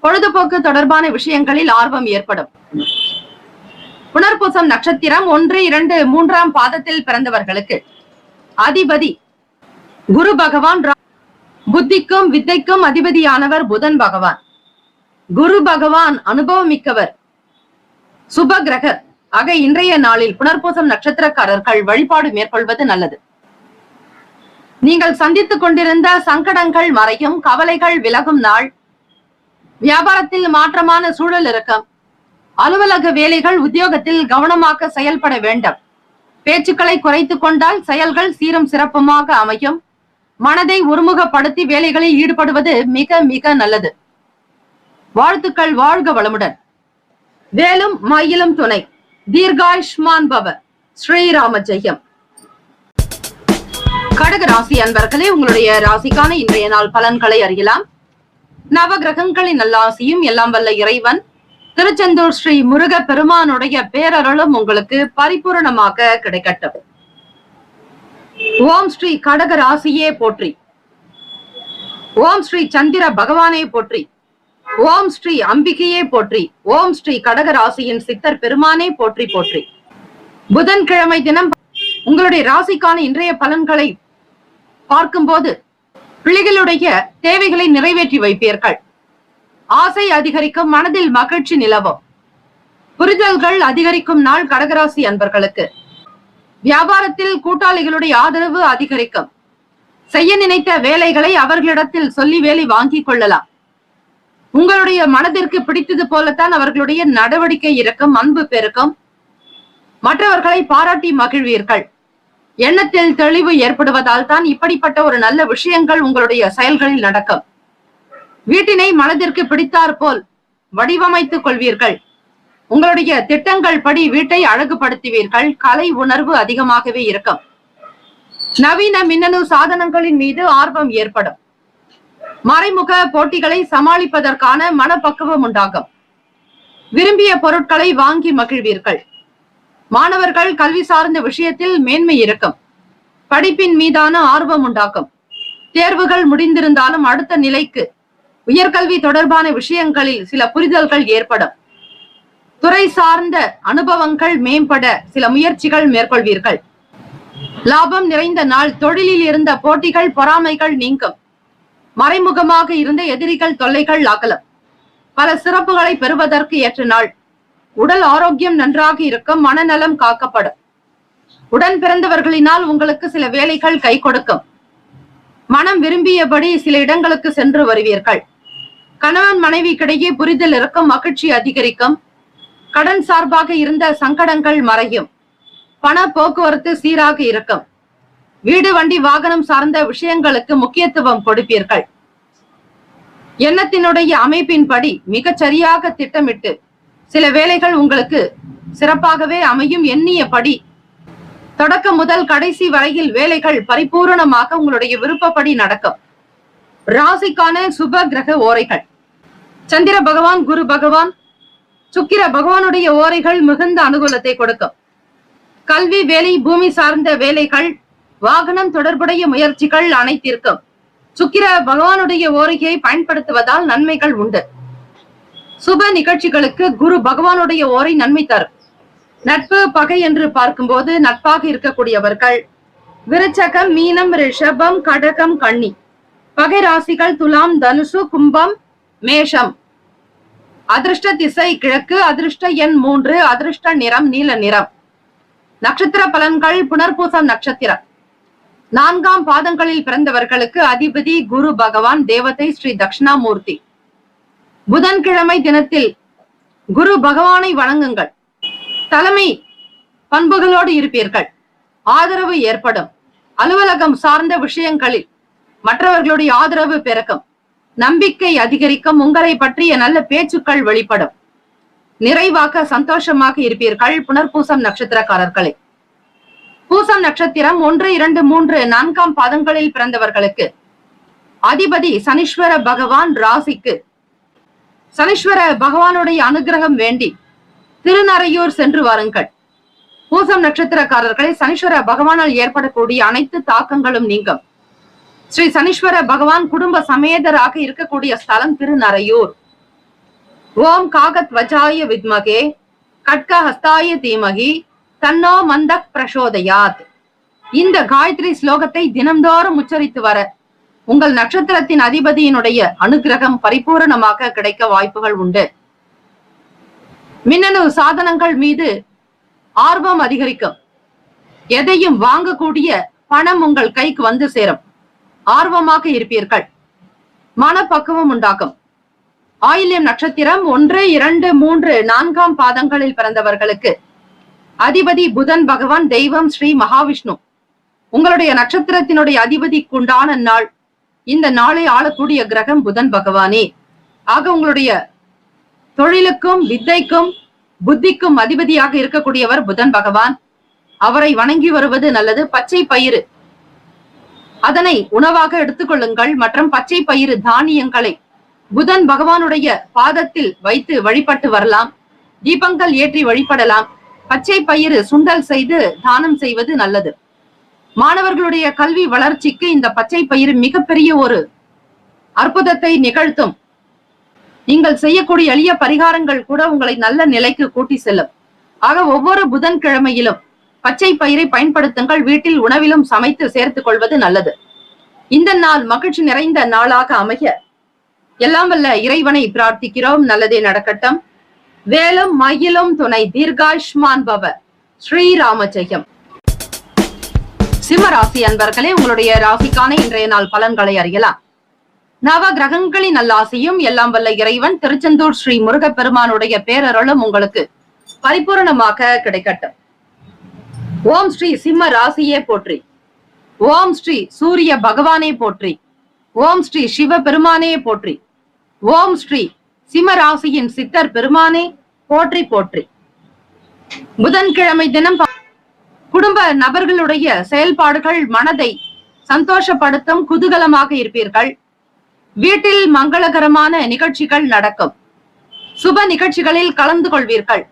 பொழுதுபோக்கு தொடர்பான விஷயங்களில் ஆர்வம் ஏற்படும். புனர்பூசம் நட்சத்திரம் 1, 2, 3 பாதத்தில் பிறந்தவர்களுக்கு அதிபதி குரு பகவான். புத்திக்கும் வித்தைக்கும் அதிபதியானவர் புதன் பகவான். குரு பகவான் அனுபவம் மிக்கவர், சுப கிரகர். ஆக இன்றைய நாளில் புனர்பூசம் நட்சத்திரக்காரர்கள் வழிபாடு மேற்கொள்வது நல்லது. நீங்கள் சந்தித்துக் கொண்டிருந்த சங்கடங்கள் மறையும், கவலைகள் விலகும் நாள். வியாபாரத்தில் மாற்றமான சூழல் இருக்கும். அலுவலக வேலைகள், உத்தியோகத்தில் கவனமாக செயல்பட வேண்டும். பேச்சுக்களை குறைத்துக் கொண்டால் செயல்கள் சீரும் சிறப்புமாக அமையும். மனதை ஒருமுகப்படுத்தி வேலைகளில் ஈடுபடுவது மிக மிக நல்லது. வாழ்த்துக்கள். வாழ்க வளமுடன். வேலும் மயிலும் துணை. தீர்காயுஷ்மான் பவ. ஸ்ரீராம ஜெயம். கடக ராசி அன்பர்களே, உங்களுடைய ராசிக்கான இன்றைய நாள் பலன்களை அறியலாம். நவ கிரகங்களின் நல்லாசியும் எல்லாம் வல்ல இறைவன் திருச்செந்தூர் ஸ்ரீ முருக பெருமானுடைய பேரருளும் உங்களுக்கு பரிபூரணமாக கிடைக்கட்டும். ஓம் ஸ்ரீ கடக ராசியே போற்றி. ஓம் ஸ்ரீ சந்திர பகவானே போற்றி. ஓம் ஸ்ரீ அம்பிகையே போற்றி. ஓம் ஸ்ரீ கடக ராசியின் சித்தர் பெருமானே போற்றி போற்றி. புதன்கிழமை தினம் உங்களுடைய ராசிக்கான இன்றைய பலன்களை பார்க்கும்போது பிள்ளைகளுடைய தேவைகளை நிறைவேற்றி வைப்பீர்கள். ஆசை அதிகரிக்கும், மனதில் மகிழ்ச்சி நிலவும். புரிதல்கள் அதிகரிக்கும் நாள் கடகராசி அன்பர்களுக்கு. வியாபாரத்தில் கூட்டாளிகளுடைய ஆதரவு அதிகரிக்கும். செய்ய நினைத்த வேலைகளை அவர்களிடத்தில் சொல்லி வேலை வாங்கிக் கொள்ளலாம். உங்களுடைய மனதிற்கு பிடித்தது போலத்தான் அவர்களுடைய நடவடிக்கை இருக்கும், அன்பு பெருக்கும். மற்றவர்களை பாராட்டி மகிழ்வீர்கள். எண்ணத்தில் தெளிவு ஏற்படுவதால் தான் இப்படிப்பட்ட ஒரு நல்ல விஷயங்கள் உங்களுடைய செயல்களில் நடக்கும். வீட்டினை மனதிற்கு பிடித்தாற் போல் வடிவமைத்துக் கொள்வீர்கள். உங்களுடைய திட்டங்கள் படி வீட்டை அழகுபடுத்துவீர்கள். கலை உணர்வு அதிகமாகவே இருக்கும். நவீன மின்னணு சாதனங்களின் மீது ஆர்வம் ஏற்படும். மறைமுக போட்டிகளை சமாளிப்பதற்கான மனப்பக்குவம் உண்டாகும். விரும்பிய பொருட்களை வாங்கி மகிழ்வீர்கள். மாணவர்கள் கல்வி சார்ந்த விஷயத்தில் மேன்மை இருக்கும். படிப்பின் மீதான ஆர்வம் உண்டாகும். தேர்வுகள் முடிந்திருந்தாலும் அடுத்த நிலைக்கு உயர்கல்வி தொடர்பான விஷயங்களில் சில புரிதல்கள் ஏற்படும். துறை சார்ந்த அனுபவங்கள் மேம்பட சில முயற்சிகள் மேற்கொள்வீர்கள். லாபம் நிறைந்த நாள். தொழிலில் இருந்த போட்டிகள், பொறாமைகள் நீங்கும். மறைமுகமாக இருந்த எதிரிகள் தொல்லைகள் அகலும். பல சிறப்புகளை பெறுவதற்கு ஏற்ற நாள். உடல் ஆரோக்கியம் நன்றாக இருக்கும். மனநலம் காக்கப்படும். உடன் பிறந்தவர்களினால் உங்களுக்கு சில வேலைகள் கை கொடுக்கும். மனம் விரும்பியபடி சில இடங்களுக்கு சென்று வருவீர்கள். கணவன் மனைவிக்கிடையே புரிதல் இருக்கும். மகிழ்ச்சி அதிகரிக்கும். கடன் சார்பாக இருந்த சங்கடங்கள் மறையும். பண போக்குவரத்து சீராக இருக்கும். வீடு, வண்டி, வாகனம் சார்ந்த விஷயங்களுக்கு முக்கியத்துவம் கொடுப்பீர்கள். எண்ணத்தினுடைய அமைப்பின்படி மிகச் சரியாக திட்டமிட்டு சில வேலைகள் உங்களுக்கு சிறப்பாகவே அமையும். எண்ணியபடி தொடக்கம் முதல் கடைசி வரையில் வேலைகள் பரிபூரணமாக உங்களுடைய விருப்பப்படி நடக்கும். ராசிக்கான சுப கிரக ஓரைகள். சந்திர பகவான், குரு பகவான், சுக்கிர பகவானுடைய ஓரைகள் மிகுந்த அனுகூலத்தை கொடுக்கும். கல்வி, வேலை, பூமி சார்ந்த வேலைகள், வாகனம் தொடர்புடைய முயற்சிகள் அனைத்திற்கும் சுக்கிர பகவானுடைய ஓரையை பயன்படுத்துவதால் நன்மைகள் உண்டு. சுப நிகழ்ச்சிகளுக்கு குரு பகவானுடைய ஓரை நன்மை தரும். நட்பு, பகை என்று பார்க்கும்போது நட்பாக இருக்கக்கூடியவர்கள் விருச்சகம், மீனம், ரிஷபம், கடகம், கன்னி. பகை ராசிகள் துலாம், தனுசு, கும்பம், மேஷம். அதிர்ஷ்ட திசை கிழக்கு. அதிர்ஷ்ட எண் 3. அதிர்ஷ்ட நிறம் நீல நிறம். நட்சத்திர பலன்கள். புனர்பூசம் நட்சத்திரம் 4ஆம் பாதங்களில் பிறந்தவர்களுக்கு அதிபதி குரு பகவான், தேவதை ஸ்ரீ தட்சிணாமூர்த்தி. புதன்கிழமை தினத்தில் குரு பகவானை வணங்குங்கள். தலைமை பண்புகளோடு இருப்பீர்கள். ஆதரவு ஏற்படும். அலுவலகம் சார்ந்த விஷயங்களில் மற்றவர்களுடைய ஆதரவு பெருக்கும். நம்பிக்கை அதிகரிக்கும். உங்களை பற்றிய நல்ல பேச்சுக்கள் வெளிப்படும். நிறைவாக சந்தோஷமாக இருப்பீர்கள். புனர்பூசம் நட்சத்திரக்காரர்களே. பூசம் நட்சத்திரம் 1, 2, 3, 4ஆம் பாதங்களில் பிறந்தவர்களுக்கு அதிபதி சனீஸ்வர பகவான். ராசிக்கு சனீஸ்வர பகவானுடைய அனுகிரகம் வேண்டி திருநறையூர் சென்று வாருங்கள். பூசம் நட்சத்திரக்காரர்களை சனீஸ்வர பகவானால் ஏற்படக்கூடிய அனைத்து தாக்கங்களும் நீங்கும். ஸ்ரீ சனீஸ்வர பகவான் குடும்ப சமேதராக இருக்கக்கூடிய ஸ்தலம் திருநறையூர். ஓம் காகத்வஜாய வித்மகே கட்க ஹஸ்தாய தீமகி தன்னோ மந்தக் பிரசோதயாத். இந்த காயத்ரி ஸ்லோகத்தை தினம்தோறும் உச்சரித்து வர உங்கள் நட்சத்திரத்தின் அதிபதியினுடைய அனுகிரகம் பரிபூரணமாக கிடைக்க வாய்ப்புகள் உண்டு. மின்னணு சாதனங்கள் மீது ஆர்வம் அதிகரிக்கும். எதையும் வாங்கக்கூடிய பணம் உங்கள் கைக்கு வந்து சேரும். ஆர்வமாக இருப்பீர்கள். மனப்பக்குவம் உண்டாகும். ஆயில்யம் நட்சத்திரம் 1, 2, 3, 4ஆம் பாதங்களில் பிறந்தவர்களுக்கு அதிபதி புதன் பகவான், தெய்வம் ஸ்ரீ மகாவிஷ்ணு. உங்களுடைய நட்சத்திரத்தினுடைய அதிபதிக்கு உண்டான நாள். இந்த நாளை ஆளக்கூடிய கிரகம் புதன் பகவானே. ஆக உங்களுடைய தொழிலுக்கும் வித்தைக்கும் புத்திக்கும் அதிபதியாக இருக்கக்கூடியவர் புதன் பகவான். அவரை வணங்கி வருவது நல்லது. பச்சை பயிறு அதனை உணவாக எடுத்துக்கொள்ளுங்கள். மற்றும் பச்சை பயிறு தானியங்களை புதன் பகவானுடைய பாதத்தில் வைத்து வழிபட்டு வரலாம். தீபங்கள் ஏற்றி வழிபடலாம். பச்சை பயிறு சுண்டல் செய்து தானம் செய்வது நல்லது. மாணவர்களுடைய கல்வி வளர்ச்சிக்கு இந்த பச்சை பயிறு மிகப்பெரிய ஒரு அற்புதத்தை நிகழ்த்தும். நீங்கள் செய்யக்கூடிய எளிய பரிகாரங்கள் கூட உங்களை நல்ல நிலைக்கு கூட்டி செல்லும். ஆக ஒவ்வொரு புதன்கிழமையிலும் பச்சை பயிரை பயன்படுத்துங்கள். வீட்டில் உணவிலும் சமைத்து சேர்த்துக் கொள்வது நல்லது. இந்த நாள் மகிழ்ச்சி நிறைந்த நாளாக அமைய எல்லாம் வல்ல இறைவனை பிரார்த்திக்கிறோம். நல்லதே நடக்கட்டும். வேலும் மயிலும் துணை. தீர்காயுஷ்மான் பவ. ஸ்ரீராம ஜெயம். சிம்ம ராசி அன்பர்களே, உங்களுடைய ராசிக்கான இன்றைய நாள் பலன்களை அறியலாம். நவ கிரகங்களின் நல்லாசியும் எல்லாம் வல்ல இறைவன் திருச்செந்தூர் ஸ்ரீ முருகப்பெருமானுடைய பேரருளும் உங்களுக்கு பரிபூரணமாக கிடைக்கட்டும். ஓம் ஸ்ரீ சிம்ம ராசியே போற்றி. ஓம் ஸ்ரீ சூரிய பகவானே போற்றி. ஓம் ஸ்ரீ சிவ பெருமானே போற்றி. ஓம் ஸ்ரீ சிம்ம ராசியின் சித்தர் பெருமானே போற்றி போற்றி. புதன்கிழமை தினம் குடும்ப நபர்களுடைய செயல்பாடுகள் மனதை சந்தோஷப்படுத்தும். குதூகலமாக இருப்பீர்கள். வீட்டில் மங்களகரமான நிகழ்ச்சிகள் நடக்கும். சுப நிகழ்ச்சிகளில் கலந்து கொள்வீர்கள்.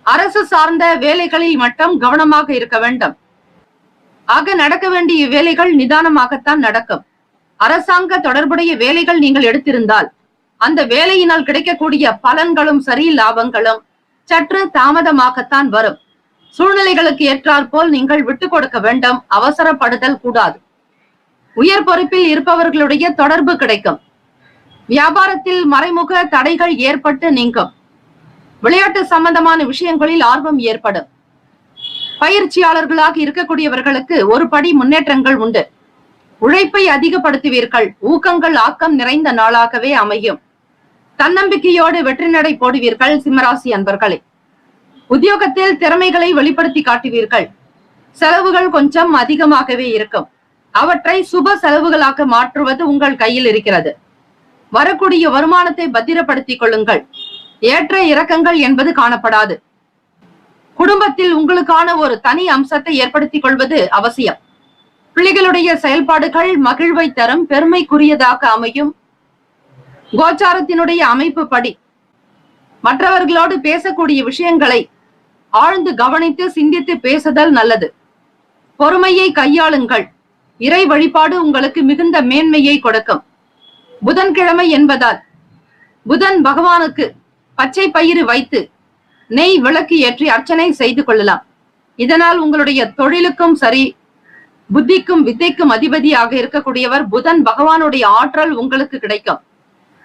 அரசு சார்ந்த வேலைகளில் மட்டும் கவனமாக இருக்க வேண்டும். ஆக நடக்க வேண்டிய வேலைகள் நிதானமாகத்தான் நடக்கும். அரசாங்க தொடர்புடைய வேலைகள் நீங்கள் எடுத்திருந்தால் அந்த வேலையினால் கிடைக்கக்கூடிய பலன்களும் சரி, லாபங்களும் சற்று தாமதமாகத்தான் வரும். சூழ்நிலைகளுக்கு ஏற்றாற் போல் நீங்கள் விட்டு கொடுக்க வேண்டும். அவசரப்படுதல் கூடாது. உயர் பொறுப்பில் இருப்பவர்களுடைய தொடர்பு கிடைக்கும். வியாபாரத்தில் மறைமுக தடைகள் ஏற்பட்டு நீங்கும். விளையாட்டு சம்பந்தமான விஷயங்களில் ஆர்வம் ஏற்படும். பயிற்சியாளர்களாக இருக்கக்கூடியவர்களுக்கு ஒரு படி முன்னேற்றங்கள் உண்டு. உழைப்பை அதிகப்படுத்துவீர்கள். ஊக்கங்கள் ஆக்கம் நிறைந்த நாளாகவே அமையும். தன்னம்பிக்கையோடு வெற்றி நடை போடுவீர்கள். சிம்மராசி அன்பர்களே, உத்தியோகத்தில் திறமைகளை வெளிப்படுத்தி காட்டுவீர்கள். செலவுகள் கொஞ்சம் அதிகமாகவே இருக்கும். அவற்றை சுப செலவுகளாக மாற்றுவது உங்கள் கையில் இருக்கிறது. வரக்கூடிய வருமானத்தை பத்திரப்படுத்திக் கொள்ளுங்கள். ஏற்ற இறக்கங்கள் என்பது காணப்படாது. குடும்பத்தில் உங்களுக்கான ஒரு தனி அம்சத்தை ஏற்படுத்திக் கொள்வது அவசியம். பிள்ளைகளுடைய செயல்பாடுகள் மகிழ்வை தரும். பெருமைக்குரியதாக அமையும். கோச்சாரத்தினுடைய அமைப்பு படி மற்றவர்களோடு பேசக்கூடிய விஷயங்களை ஆழ்ந்து கவனித்து சிந்தித்து பேசுதல் நல்லது. பொறுமையை கையாளுங்கள். இறை வழிபாடு உங்களுக்கு மிகுந்த மேன்மையை கொடுக்கும். புதன்கிழமை என்பதால் புதன் பகவானுக்கு பச்சை பயிறு வைத்து நெய் விளக்கு ஏற்றி அர்ச்சனை செய்து கொள்ளலாம். இதனால் உங்களுடைய தொழிலுக்கும் சரி, புத்திக்கும் வித்தைக்கும் அதிபதியாக இருக்கக்கூடியவர் புதன் பகவானுடைய ஆற்றல் உங்களுக்கு கிடைக்கும்.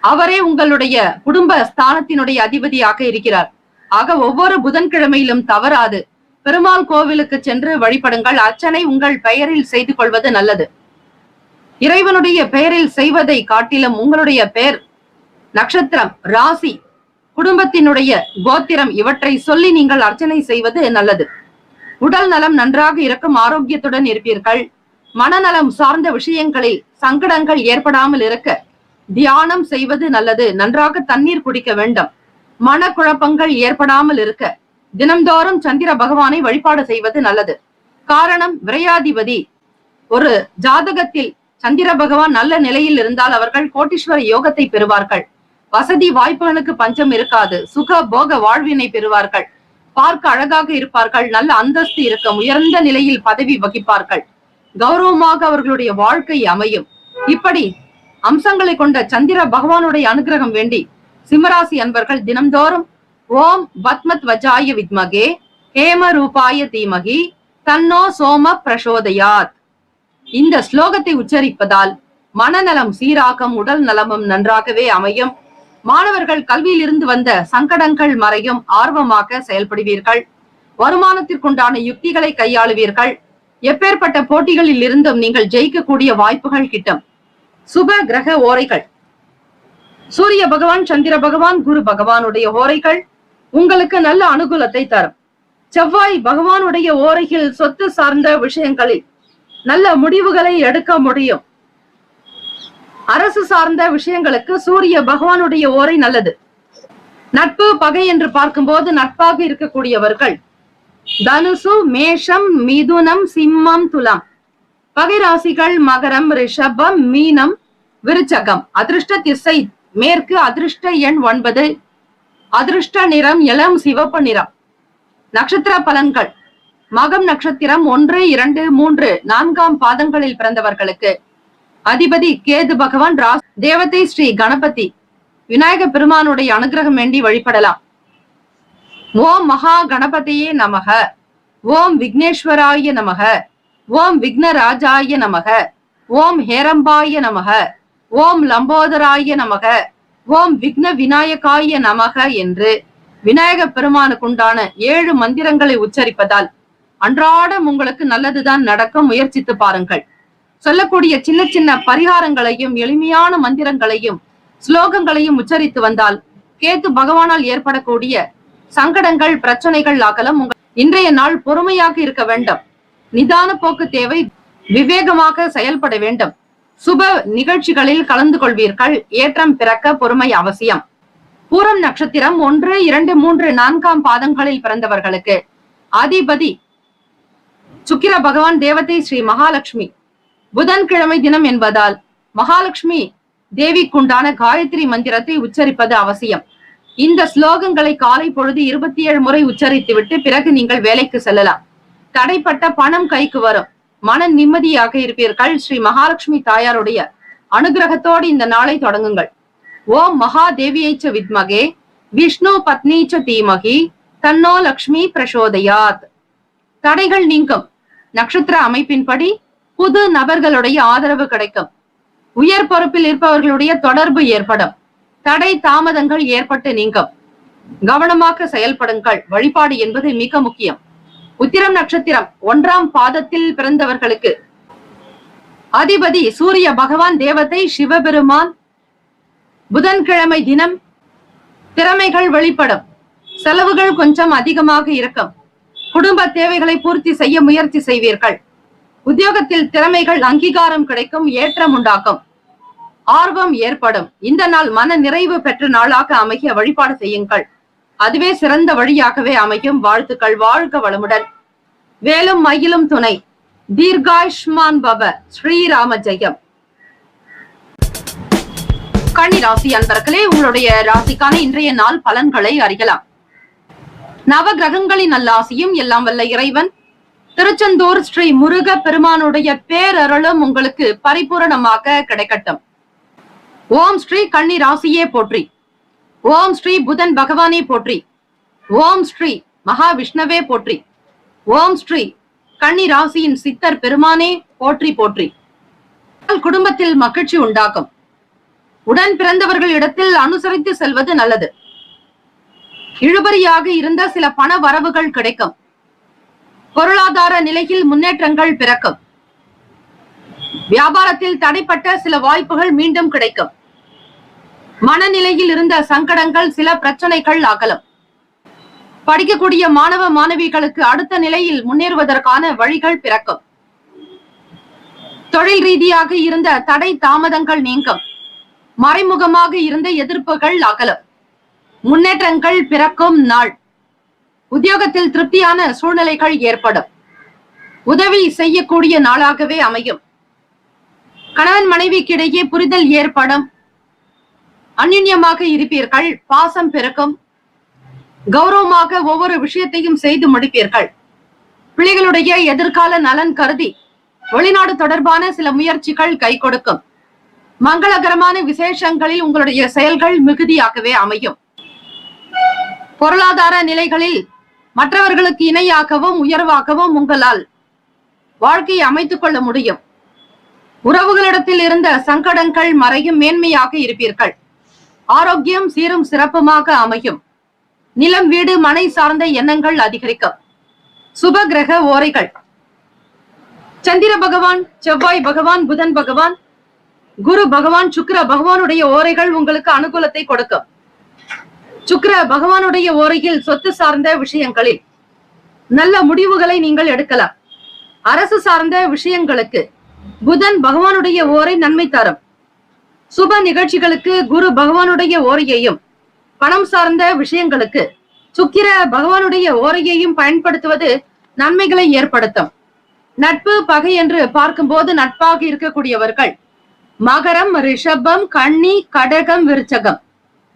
அவரே உங்களுடைய குடும்ப ஸ்தானத்தினுடைய அதிபதியாக இருக்கிறார். ஆக ஒவ்வொரு புதன்கிழமையிலும் தவறாது பெருமாள் கோவிலுக்கு சென்று வழிபடுங்கள். அர்ச்சனை உங்கள் பெயரில் செய்து கொள்வது நல்லது. இறைவனுடைய பெயரில் செய்வதை காட்டிலும் உங்களுடைய பெயர், நட்சத்திரம், ராசி, குடும்பத்தினுடைய கோத்திரம் இவற்றை சொல்லி நீங்கள் அர்ச்சனை செய்வது நல்லது. உடல் நலம் நன்றாக இருக்கும். ஆரோக்கியத்துடன் இருப்பீர்கள். மனநலம் சார்ந்த விஷயங்களில் சங்கடங்கள் ஏற்படாமல் இருக்க தியானம் செய்வது நல்லது. நன்றாக தண்ணீர் குடிக்க வேண்டும். மனக்குழப்பங்கள் ஏற்படாமல் இருக்க தினம்தோறும் சந்திர பகவானை வழிபாடு செய்வது நல்லது. காரணம், விரையாதிபதி. ஒரு ஜாதகத்தில் சந்திர பகவான் நல்ல நிலையில் இருந்தால் அவர்கள் கோட்டீஸ்வர யோகத்தை பெறுவார்கள். வசதி வாய்ப்புகளுக்கு பஞ்சம் இருக்காது. சுக போக வாழ்வினை பெறுவார்கள். பார்க்க அழகாக இருப்பார்கள். நல்ல அந்தஸ்து இருக்கும். உயர்ந்த நிலையில் பதவி வகிப்பார்கள். கௌரவமாக அவர்களுடைய வாழ்க்கை அமையும். இப்படி அம்சங்களை கொண்ட சந்திர பகவானுடைய அனுகிரகம் வேண்டி சிம்மராசி அன்பர்கள் தினம்தோறும் ஓம் பத்மத் வஜாய வித்மகே ஹேம ரூபாய தீமகி தன்னோ சோம பிரசோதயாத் இந்த ஸ்லோகத்தை உச்சரிப்பதால் மனநலம் சீராகும். உடல் நலமும் நன்றாகவே அமையும். மாணவர்கள் கல்வியில் இருந்து வந்த சங்கடங்கள் மறையும். ஆர்வமாக செயல்படுவீர்கள். வருமானத்திற்குண்டான யுக்திகளை கையாளுவீர்கள். எப்பேற்பட்ட போட்டிகளில் இருந்தும் நீங்கள் ஜெயிக்கக்கூடிய வாய்ப்புகள் கிட்டும். சுப கிரக ஓரைகள். சூரிய பகவான், சந்திர பகவான், குரு பகவானுடைய ஓரைகள் உங்களுக்கு நல்ல அனுகூலத்தை தரும். செவ்வாய் பகவானுடைய ஓரையில் சொத்து சார்ந்த விஷயங்களில் நல்ல முடிவுகளை எடுக்க முடியும். அரசு சார்ந்த விஷயங்களுக்கு சூரிய பகவானுடைய ஓரை நல்லது. நட்பு பகை என்று பார்க்கும்போது நட்பாக இருக்கக்கூடியவர்கள் தனுசு, மேஷம், மிதுனம், சிம்மம், துலாம். பகை ராசிகள் மகரம், ரிஷபம், மீனம், விருச்சகம். அதிர்ஷ்ட திசை மேற்கு, அதிர்ஷ்ட எண் 9, அதிர்ஷ்ட நிறம் இளம் சிவப்பு நிறம். நட்சத்திர பலன்கள். மகம் நட்சத்திரம் 1, 2, 3, 4ஆம் பாதங்களில் பிறந்தவர்களுக்கு அதிபதி கேது பகவான். தேவதை ஸ்ரீ கணபதி விநாயக பெருமானுடைய அனுகிரகம் வேண்டி வழிபடலாம். ஓம் மகா கணபதியே நமக, ஓம் விக்னேஸ்வராய நமக, ஓம் விக்னராஜாய நமக, ஓம் ஹேரம்பாய நமக, ஓம் லம்போதராய நமக, ஓம் விக்ன விநாயகாய நமக என்று விநாயக பெருமானுக்குண்டான 7 மந்திரங்களை உச்சரிப்பதால் அன்றாடம் உங்களுக்கு நல்லதுதான் நடக்கும். முயற்சித்து பாருங்கள். சொல்லக்கூடிய சின்ன சின்ன பரிகாரங்களையும் எளிமையான மந்திரங்களையும் ஸ்லோகங்களையும் உச்சரித்து வந்தால் கேது பகவானால் ஏற்படக்கூடிய சங்கடங்கள், பிரச்சனைகள் அகலம். இன்றைய நாள் பொறுமையாக இருக்க வேண்டும். நிதான போக்கு தேவை. விவேகமாக செயல்பட வேண்டும். சுப நிகழ்ச்சிகளில் கலந்து கொள்வீர்கள். ஏற்றம் பிறக்க பொறுமை அவசியம். பூரம் நட்சத்திரம் 1, 2, 3, 4ஆம் பாதங்களில் பிறந்தவர்களுக்கு அதிபதி சுக்கிர பகவான். தேவதை ஸ்ரீ மகாலட்சுமி. புதன்கிழமை தினம் என்பதால் மகாலட்சுமி தேவிக்குண்டான காயத்ரி மந்திரத்தை உச்சரிப்பது அவசியம். இந்த ஸ்லோகங்களை காலை பொழுது 27 முறை உச்சரித்து விட்டு பிறகு நீங்கள் வேலைக்கு செல்லலாம். தடைப்பட்ட பணம் கைக்கு வரும். மன நிம்மதியாக இருப்பீர்கள். ஸ்ரீ மகாலட்சுமி தாயாருடைய அனுகிரகத்தோடு இந்த நாளை தொடங்குங்கள். ஓம் மகாதேவியைச்ச வித்மகே விஷ்ணு பத்னீச்ச தீமகி தன்னோ லக்ஷ்மி பிரசோதயாத். தடைகள் நீங்கும். நட்சத்திர அமைப்பின்படி புது நபர்களுடைய ஆதரவு கிடைக்கும். உயர் பொறுப்பில் இருப்பவர்களுடைய தொடர்பு ஏற்படும். தடை தாமதங்கள் ஏற்பட்டு நீங்கும். கவனமாக செயல்படுங்கள். வழிபாடு என்பது மிக முக்கியம். உத்திரம் நட்சத்திரம் 1ஆம் பாதத்தில் பிறந்தவர்களுக்கு அதிபதி சூரிய பகவான். தேவதை சிவபெருமான். புதன்கிழமை தினம் திறமைகள் வெளிப்படும். செலவுகள் கொஞ்சம் அதிகமாக இருக்கும். குடும்ப தேவைகளை பூர்த்தி செய்ய முயற்சி செய்வீர்கள். உத்தியோகத்தில் திறமைகள் அங்கீகாரம் கிடைக்கும். ஏற்றம் உண்டாக்கும். ஆர்வம் ஏற்படும். இந்த நாள் மன நிறைவு பெற்ற நாளாக அமைய வழிபாடு செய்யுங்கள். அதுவே சிறந்த வழியாகவே அமையும். வாழ்த்துக்கள். வாழ்க வளமுடன். வேலும் மயிலும் துணை. தீர்காயுஷ்மான் பவ. ஸ்ரீராம ஜெயம். கன்னி ராசி அன்பர்களே, உங்களுடைய ராசிக்கான இன்றைய நாள் பலன்களை அறியலாம். நவ கிரகங்களின் நல்லாசியும் எல்லாம் வல்ல இறைவன் திருச்செந்தூர் ஸ்ரீ முருக பெருமானுடைய பேரருளும் உங்களுக்கு பரிபூரணமாக கிடைக்கட்டும். ஓம் ஸ்ரீ கன்னி ராசியே போற்றி. ஓம் ஸ்ரீ புதன் பகவானே போற்றி. ஓம் ஸ்ரீ மகாவிஷ்ணவே போற்றி. ஓம் ஸ்ரீ கன்னி ராசியின் சித்தர் பெருமானே போற்றி போற்றி. குடும்பத்தில் மகிழ்ச்சி உண்டாகும். உடன் பிறந்தவர்கள் இடத்தில் அனுசரித்து செல்வது நல்லது. இழுபறியாக இருந்த சில பண வரவுகள் கிடைக்கும். பொருளாதார நிலையில் முன்னேற்றங்கள் பிறக்கும். வியாபாரத்தில் தடைப்பட்ட சில வாய்ப்புகள் மீண்டும் கிடைக்கும். மனநிலையில் இருந்த சங்கடங்கள், சில பிரச்சனைகள் அகலும். படிக்கக்கூடிய மாணவ மாணவிகளுக்கு அடுத்த நிலையில் முன்னேறுவதற்கான வழிகள் பிறக்கும். தொழில் ரீதியாக இருந்த தடை தாமதங்கள் நீங்கும். மறைமுகமாக இருந்த எதிர்ப்புகள் அகலும். முன்னேற்றங்கள் பிறக்கும் நாள். உத்தியோகத்தில் திருப்தியான சூழ்நிலைகள் ஏற்படும். உதவி செய்யக்கூடிய நாளாகவே அமையும். கணவன் மனைவிக்கிடையே புரிதல் ஏற்படும். அந்யுன்யமாக இருப்பீர்கள். பாசம் பெருக்கும். கௌரவமாக ஒவ்வொரு விஷயத்தையும் செய்து முடிப்பீர்கள். பிள்ளைகளுடைய எதிர்கால நலன் கருதி வெளிநாடு தொடர்பான சில முயற்சிகள் கை கொடுக்கும். மங்களகரமான விசேஷங்களில் உங்களுடைய செயல்கள் மிகுதியாகவே அமையும். பொருளாதார நிலைகளில் மற்றவர்களுக்கு இணையாகவும் உயர்வாகவும் உங்களால் வாழ்க்கையை அமைத்துக் கொள்ள முடியும். உறவுகளிடத்தில் இருந்த சங்கடங்கள் மறையும். மேன்மையாக இருப்பீர்கள். ஆரோக்கியம் சீரும் சிறப்புமாக அமையும். நிலம், வீடு, மனை சார்ந்த எண்ணங்கள் அதிகரிக்கும். சுப கிரக ஓரைகள். சந்திர பகவான், செவ்வாய் பகவான், புதன் பகவான், குரு பகவான், சுக்கிர பகவானுடைய ஓரைகள் உங்களுக்கு அனுகூலத்தை கொடுக்கும். சுக்கிர பகவானுடைய ஓரையில் சொத்து சார்ந்த விஷயங்களில் நல்ல முடிவுகளை நீங்கள் எடுக்கலாம். அரசு சார்ந்த விஷயங்களுக்கு புதன் பகவானுடைய ஓரை நன்மை தரும். சுப நிகழ்ச்சிகளுக்கு குரு பகவானுடைய ஓரையையும், பணம் சார்ந்த விஷயங்களுக்கு சுக்கிர பகவானுடைய ஓரையையும் பயன்படுத்துவது நன்மைகளை ஏற்படுத்தும். நட்பு பகை என்று பார்க்கும்போது நட்பாக இருக்கக்கூடியவர்கள் மகரம், ரிஷபம், கன்னி, கடகம், விருச்சகம்.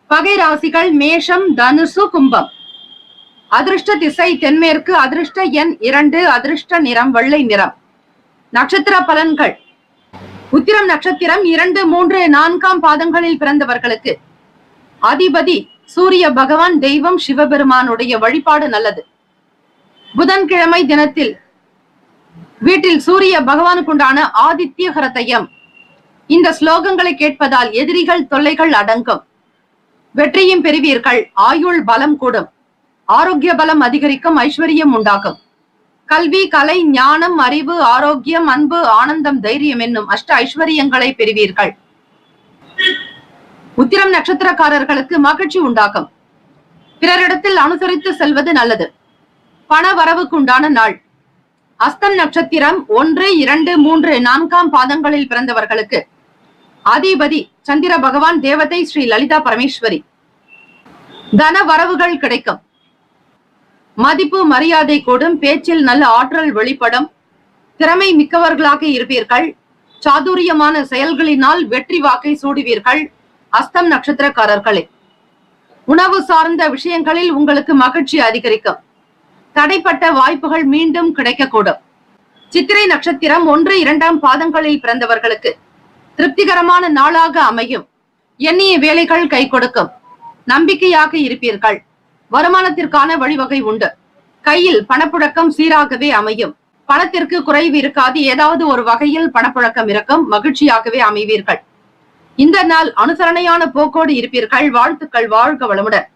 பகை ராசிகள் மேஷம், தனுசு, கும்பம். அதிர்ஷ்ட திசை தென்மேற்கு, அதிர்ஷ்ட எண் 2, அதிர்ஷ்ட நிறம் வெள்ளை நிறம். நட்சத்திர பலன்கள். உத்திரம் நட்சத்திரம் 2, 3, 4ஆம் பாதங்களில் பிறந்தவர்களுக்கு அதிபதி சூரிய பகவான், தெய்வம் சிவபெருமானுடைய வழிபாடு நல்லது. புதன்கிழமை தினத்தில் வீட்டில் சூரிய பகவானுக்குண்டான ஆதித்ய ஹிருதயம் இந்த ஸ்லோகங்களை கேட்பதால் எதிரிகள் தொல்லைகள் அடங்கும். வெற்றியும் பெறுவீர்கள். ஆயுள் பலம் கூடும். ஆரோக்கிய பலம் அதிகரிக்கும். ஐஸ்வர்யம் உண்டாகும். கல்வி, கலை, ஞானம், அறிவு, ஆரோக்கியம், அன்பு, ஆனந்தம், தைரியம் என்னும் அஷ்ட ஐஸ்வர்யங்களை பெறுவீர்கள். உத்திரம் நட்சத்திரக்காரர்களுக்கு மகிழ்ச்சி உண்டாகும். பிறரிடத்தில் அனுசரித்து செல்வது நல்லது. பண வரவுக்குண்டான நாள். அஸ்தம் நட்சத்திரம் 1, 2, 3, 4ஆம் பாதங்களில் பிறந்தவர்களுக்கு அதிபதி சந்திர பகவான், தேவதை ஸ்ரீ லலிதா பரமேஸ்வரி. தன வரவுகள் கிடைக்கும். மதிப்பு மரியாதை கூடும். பேச்சில் நல்ல ஆற்றல் வெளிப்படும். திறமை மிக்கவர்களாக இருப்பீர்கள். சாதுரியமான செயல்களினால் வெற்றி வாக்கை சூடுவீர்கள். அஸ்தம் நட்சத்திரக்காரர்களே, உணவு சார்ந்த விஷயங்களில் உங்களுக்கு மகிழ்ச்சி அதிகரிக்கும். தடைப்பட்ட வாய்ப்புகள் மீண்டும் கிடைக்கக்கூடும். சித்திரை நட்சத்திரம் 1, 2ஆம் பாதங்களில் பிறந்தவர்களுக்கு திருப்திகரமான நாளாக அமையும். எண்ணிய வேலைகள் கை கொடுக்கும். நம்பிக்கையாக இருப்பீர்கள். வருமானத்திற்கான வழிவகை உண்டு. கையில் பணப்புழக்கம் சீராகவே அமையும். பணத்திற்கு குறைவு இருக்காது. ஏதாவது ஒரு வகையில் பணப்புழக்கம் இருக்கும். மகிழ்ச்சியாகவே அமைவீர்கள். இந்த நாள் அனுசரணையான போக்கோடு இருப்பீர்கள். வாழ்த்துக்கள். வாழ்க வளமுடன்.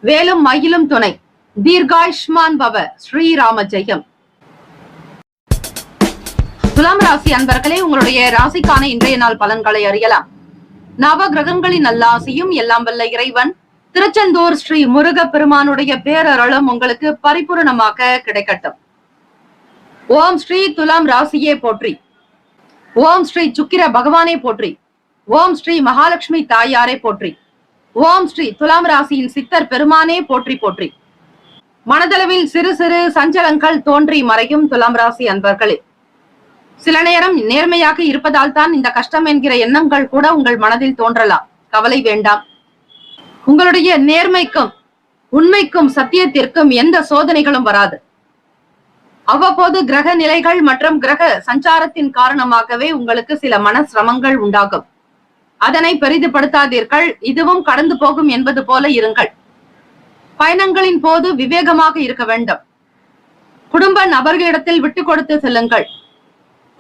வேலும் மயிலும் துணை. தீர்காயுஷ்மான் பவ. ஸ்ரீராம ஜெயம். துலாம் ராசி அன்பர்களே, உங்களுடைய ராசிக்கான இன்றைய நாள் பலன்களை அறியலாம். நவ கிரகங்களின் நல்லாசியும் எல்லாம் வல்ல இறைவன் திருச்செந்தூர் ஸ்ரீ முருக பெருமானுடைய பேரருளும் உங்களுக்கு பரிபூரணமாக கிடைக்கட்டும். ஓம் ஸ்ரீ துலாம் ராசியே போற்றி. ஓம் ஸ்ரீ சுக்கிர பகவானே போற்றி. ஓம் ஸ்ரீ மகாலட்சுமி தாயாரே போற்றி. ஓம் ஸ்ரீ துலாம் ராசியின் சித்தர் பெருமானே போற்றி போற்றி. மனதளவில் சிறு சிறு சஞ்சலங்கள் தோன்றி மறையும் துலாம் ராசி அன்பர்களே, சில நேரம் நேர்மையாக இருப்பதால் தான் இந்த கஷ்டம் என்கிற எண்ணங்கள் கூட உங்கள் மனதில் தோன்றலாம். கவலை வேண்டாம். உங்களுடைய நேர்மைக்கும் உண்மைக்கும் சத்தியத்திற்கும் எந்த சோதனைகளும் வராது. அவ்வப்போது கிரக நிலைகள் மற்றும் கிரக சஞ்சாரத்தின் காரணமாகவே உங்களுக்கு சில மன சிரமங்கள் உண்டாகும். அதனை பெரிதுபடுத்தாதீர்கள். இதுவும் கடந்து போகும் என்பது போல இருங்கள். பயணங்களின் போது விவேகமாக இருக்க வேண்டும். குடும்ப நபர்களிடத்தில் விட்டு கொடுத்து செல்லுங்கள்.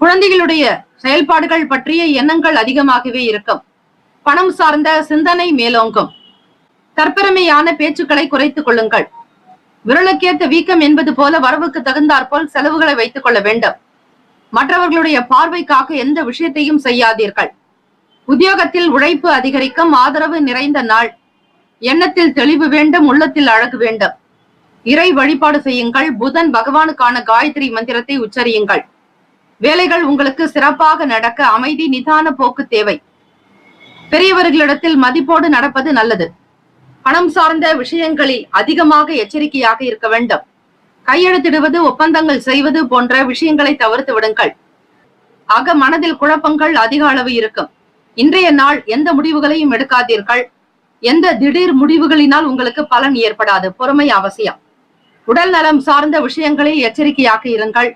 குழந்தைகளுடைய செயல்பாடுகள் பற்றிய எண்ணங்கள் அதிகமாகவே இருக்கும். பணம் சார்ந்த சிந்தனை மேலோங்கும். தற்பெருமையான பேச்சுக்களை குறைத்துக் கொள்ளுங்கள். விரலுக்கேத்த வீக்கம் என்பது போல வரவுக்கு தகுந்தாற்போல் செலவுகளை வைத்துக் கொள்ள வேண்டும். மற்றவர்களுடைய பார்வைக்காக எந்த விஷயத்தையும் செய்யாதீர்கள். உத்தியோகத்தில் உழைப்பு அதிகரிக்கும். ஆதரவு நிறைந்த நாள். எண்ணத்தில் தெளிவு வேண்டும். உள்ளத்தில் அழகு வேண்டும். இறை வழிபாடு செய்யுங்கள். புதன் பகவானுக்கான காயத்ரி மந்திரத்தை உச்சரியுங்கள். வேலைகள் உங்களுக்கு சிறப்பாக நடக்க அமைதி நிதான போக்கு தேவை. பெரியவர்களிடத்தில் மதிப்போடு நடப்பது நல்லது. பணம் சார்ந்த விஷயங்களில் அதிகமாக எச்சரிக்கையாக இருக்க வேண்டும். கையெழுத்திடுவது, ஒப்பந்தங்கள் செய்வது போன்ற விஷயங்களை தவிர்த்து விடுங்கள். ஆக மனதில் குழப்பங்கள் அதிக அளவு இருக்கும். இன்றைய நாள் எந்த முடிவுகளையும் எடுக்காதீர்கள். எந்த திடீர் முடிவுகளினால் உங்களுக்கு பலன் ஏற்படாது. பொறுமை அவசியம். உடல் நலம் சார்ந்த விஷயங்களில் எச்சரிக்கையாக இருங்கள்.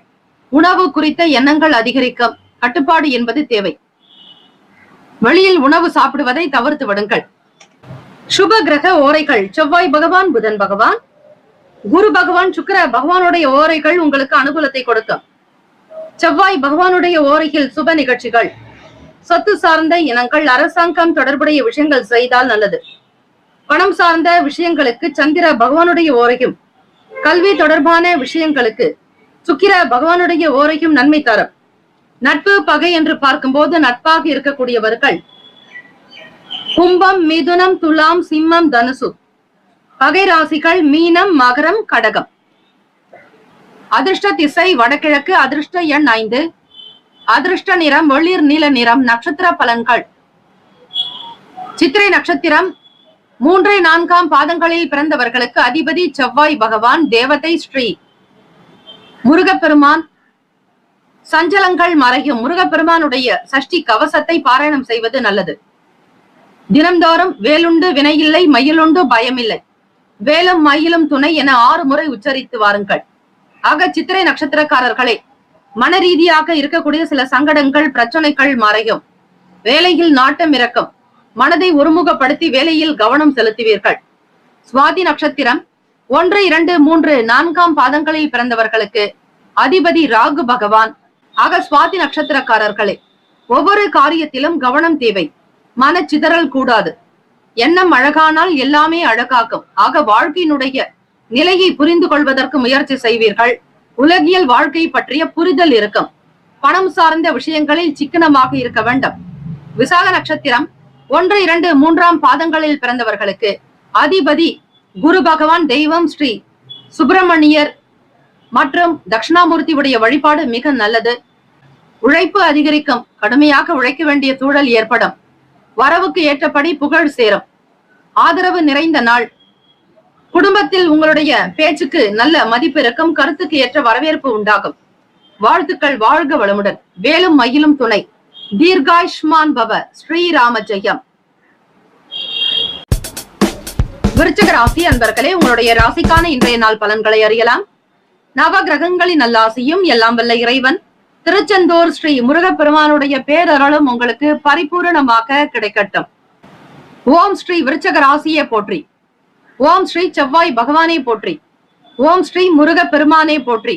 உணவு குறித்த எண்ணங்கள் அதிகரிக்கும். கட்டுப்பாடு என்பது தேவை. வெளியில் உணவு சாப்பிடுவதை தவிர்த்து விடுங்கள். சுப கிரக ஓரைகள். செவ்வாய் பகவான், புதன் பகவான், குரு பகவான், சுக்கிர பகவானுடைய ஓரைகள் உங்களுக்கு அனுகூலத்தை கொடுக்கும். செவ்வாய் பகவானுடைய ஓரையில் சுப நிகழ்ச்சிகள், சொத்து சார்ந்த இனங்கள், அரசாங்கம் தொடர்புடைய விஷயங்கள் செய்தால் நல்லது. பணம் சார்ந்த விஷயங்களுக்கு சந்திர பகவானுடைய ஓரையும், கல்வி தொடர்பான விஷயங்களுக்கு சுக்கிர பகவானுடைய ஓரையும் நன்மை தரும். நட்பு பகை என்று பார்க்கும்போது நட்பாக இருக்கக்கூடியவர்கள் கும்பம், மிதுனம், துலாம், சிம்மம், தனுசு. பகை ராசிகள் மீனம், மகரம், கடகம். அதிர்ஷ்ட திசை வடகிழக்கு. அதிர்ஷ்ட எண் 5. அதிர்ஷ்ட நிறம் வெளிர் நீல நிறம். நட்சத்திர பலன்கள். சித்திரை நட்சத்திரம் 3, 4 பாதங்களில் பிறந்தவர்களுக்கு அதிபதி செவ்வாய் பகவான். தேவதை ஸ்ரீ முருகப்பெருமான். சஞ்சலங்கள் மறையும். முருகப்பெருமானுடைய சஷ்டி கவசத்தை பாராயணம் செய்வது நல்லது. தினம்தோறும் வேலுண்டு வினையில்லை, மயிலுண்டு பயமில்லை, வேலும் மயிலும் துணை என 6 முறை உச்சரித்து வாருங்கள். ஆக சித்திரை நட்சத்திரக்காரர்களே, மன ரீதியாக இருக்கக்கூடிய சில சங்கடங்கள், பிரச்சனைகள் மறையும். வேலையில் நாட்டம் இறக்கும். மனதை ஒருமுகப்படுத்தி வேலையில் கவனம் செலுத்துவீர்கள். சுவாதி நட்சத்திரம் 1, 2, 3, 4 பாதங்களில் பிறந்தவர்களுக்கு அதிபதி ராகு பகவான். ஆக சுவாதி நட்சத்திரக்காரர்களே, ஒவ்வொரு காரியத்திலும் கவனம் தேவை. மனச்சிதறல் கூடாது. எண்ணம் அழகானால் எல்லாமே அழகாகும். ஆக வாழ்க்கையினுடைய நிலையை புரிந்து கொள்வதற்கு முயற்சி செய்வீர்கள். உலகியல் வாழ்க்கை பற்றிய புரிதல் இருக்கும். பணம் சார்ந்த விஷயங்களில் சிக்கனமாக இருக்க வேண்டும். விசாக நட்சத்திரம் 1, 2, 3 பாதங்களில் பிறந்தவர்களுக்கு அதிபதி குரு பகவான். தெய்வம் ஸ்ரீ சுப்பிரமணியர் மற்றும் தட்சிணாமூர்த்தி உடைய வழிபாடு மிக நல்லது. உழைப்பு அதிகரிக்கும். கடுமையாக உழைக்க வேண்டிய சூழல் ஏற்படும். வரவுக்கு ஏற்றபடி புகழ் சேரும். ஆதரவு நிறைந்த நாள். குடும்பத்தில் உங்களுடைய பேச்சுக்கு நல்ல மதிப்பு இருக்கும். கருத்துக்கு ஏற்ற வரவேற்பு உண்டாகும். வாழ்த்துக்கள். வாழ்க வளமுடன். வேலும் மயிலும் துணை. தீர்காயுஷ்மான் பவ. ஸ்ரீராம ஜெயம். விருச்சிக ராசி அன்பர்களே, உங்களுடைய ராசிக்கான இன்றைய நாள் பலன்களை அறியலாம். நவ கிரகங்களின் நல்லாசியும் எல்லாம் வல்ல இறைவன் திருச்செந்தூர் ஸ்ரீ முருகப்பெருமானுடைய பேரருளும் உங்களுக்கு பரிபூரணமாக கிடைக்கட்டும். ஓம் ஸ்ரீ விருச்சிக ராசியை போற்றி. ஓம் ஸ்ரீ செவ்வாய் பகவானே போற்றி. ஓம் ஸ்ரீ முருக பெருமானே போற்றி.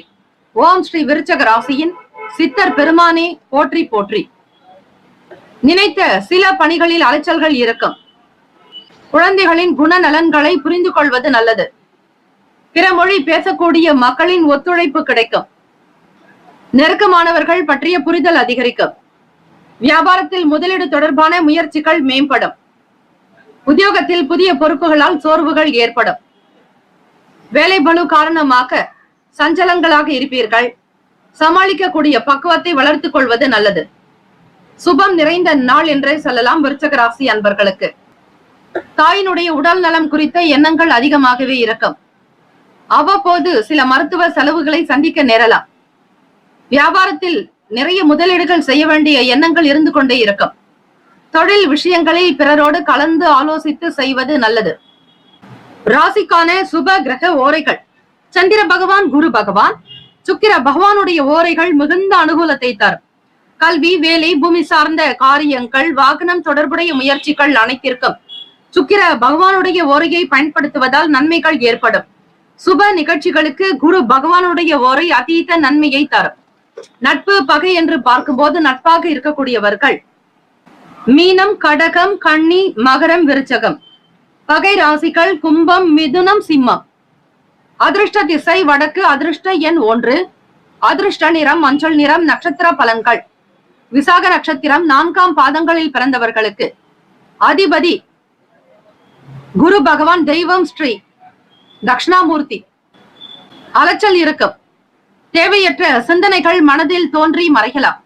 ஓம் ஸ்ரீ விருச்சிக ராசியின் சித்தர் பெருமானே போற்றி போற்றி. நினைத்த சில பணிகளில் அலைச்சல்கள் இருக்கும். குழந்தைகளின் குணநலன்களை புரிந்து கொள்வது நல்லது. பிற மொழி பேசக்கூடிய மக்களின் ஒத்துழைப்பு கிடைக்கும். நெருக்கமானவர்கள் பற்றிய புரிதல் அதிகரிக்கும். வியாபாரத்தில் முதலீடு தொடர்பான முயற்சிகள் மேம்படும். உத்தியோகத்தில் புதிய பொறுப்புகளால் சோர்வுகள் ஏற்படும். வேலை பளு காரணமாக சஞ்சலங்களாக இருப்பீர்கள். சமாளிக்கக்கூடிய பக்குவத்தை வளர்த்துக் கொள்வது நல்லது. சுபம் நிறைந்த நாள் என்றே சொல்லலாம் விருச்சிக ராசி அன்பர்களுக்கு. தாயினுடைய உடல் நலம் குறித்த எண்ணங்கள் அதிகமாகவே இருக்கும். அவ்வப்போது சில மருத்துவ செலவுகளை சந்திக்க நேரலாம். வியாபாரத்தில் நிறைய முதலீடுகள் செய்ய வேண்டிய எண்ணங்கள் இருந்து கொண்டே இருக்கும். தொழில் விஷயங்களில் பிறரோடு கலந்து ஆலோசித்து செய்வது நல்லது. ராசிக்கான சுப கிரக ஓரைகள். சந்திர பகவான், குரு பகவான், சுக்கிர பகவானுடைய ஓரைகள் மிகுந்த அனுகூலத்தை தரும். கல்வி, வேலை, பூமி சார்ந்த காரியங்கள், வாகனம் தொடர்புடைய முயற்சிகள் அனைத்திற்கும் சுக்கிர பகவானுடைய ஓரையை பயன்படுத்துவதால் நன்மைகள் ஏற்படும். சுப நிகழ்ச்சிகளுக்கு குரு பகவானுடைய ஓரை அதீத நன்மையை தரும். நட்பு பகை என்று பார்க்கும்போது நட்பாக இருக்கக்கூடியவர்கள் மீனம், கடகம், கன்னி, மகரம், விருச்சகம். பகை ராசிகள் கும்பம், மிதுனம், சிம்மம். அதிர்ஷ்ட திசை வடக்கு. அதிர்ஷ்ட எண் 1. அதிர்ஷ்ட நிறம் மஞ்சள் நிறம். நட்சத்திர பலன்கள். விசாக நட்சத்திரம் 4 பாதங்களில் பிறந்தவர்களுக்கு அதிபதி குரு பகவான். தெய்வம் ஸ்ரீ தட்சிணாமூர்த்தி. அலைச்சல் இருக்கும். தேவையற்ற சிந்தனைகள் மனதில் தோன்றி மறையலாம்.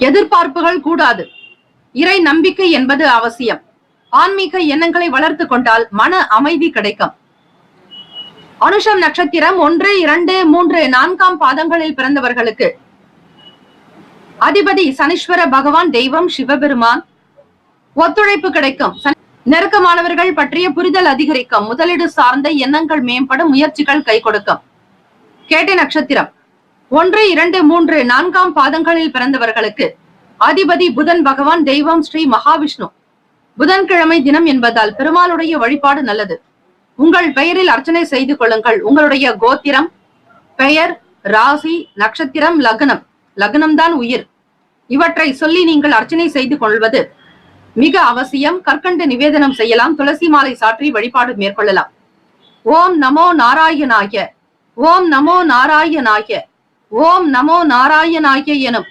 எதிர்பார்ப்புகள் கூடாது. இறை நம்பிக்கை என்பது அவசியம். ஆன்மீக எண்ணங்களை வளர்த்து கொண்டால் மன அமைதி கிடைக்கும். அனுஷம் நட்சத்திரம் 1, 2, 3, 4 பாதங்களில் பிறந்தவர்களுக்கு அதிபதி சனீஸ்வர பகவான். தெய்வம் சிவபெருமான். ஒத்துழைப்பு கிடைக்கும். நெருக்கமானவர்கள் பற்றிய புரிதல் அதிகரிக்கும். முதலீடு சார்ந்த எண்ணங்கள் மேம்படும். முயற்சிகள் கை கொடுக்கும். கேட்டை நட்சத்திரம் 1, 2, 3, 4 பாதங்களில் பிறந்தவர்களுக்கு அதிபதி புதன் பகவான். தெய்வம் ஸ்ரீ மகாவிஷ்ணு. புதன்கிழமை தினம் என்பதால் பெருமாளுடைய வழிபாடு நல்லது. உங்கள் பெயரில் அர்ச்சனை செய்து கொள்ளுங்கள். உங்களுடைய கோத்திரம், பெயர், ராசி, நட்சத்திரம், லக்னம். லக்னம்தான் உயிர். இவற்றை சொல்லி நீங்கள் அர்ச்சனை செய்து கொள்வது மிக அவசியம். கற்கண்டு நிவேதனம் செய்யலாம். துளசி மாலை சாற்றி வழிபாடு மேற்கொள்ளலாம். ஓம் நமோ நாராயணாய. ஓம் நமோ நாராயணாய. ஓம் நமோ நாராயணாய எனும்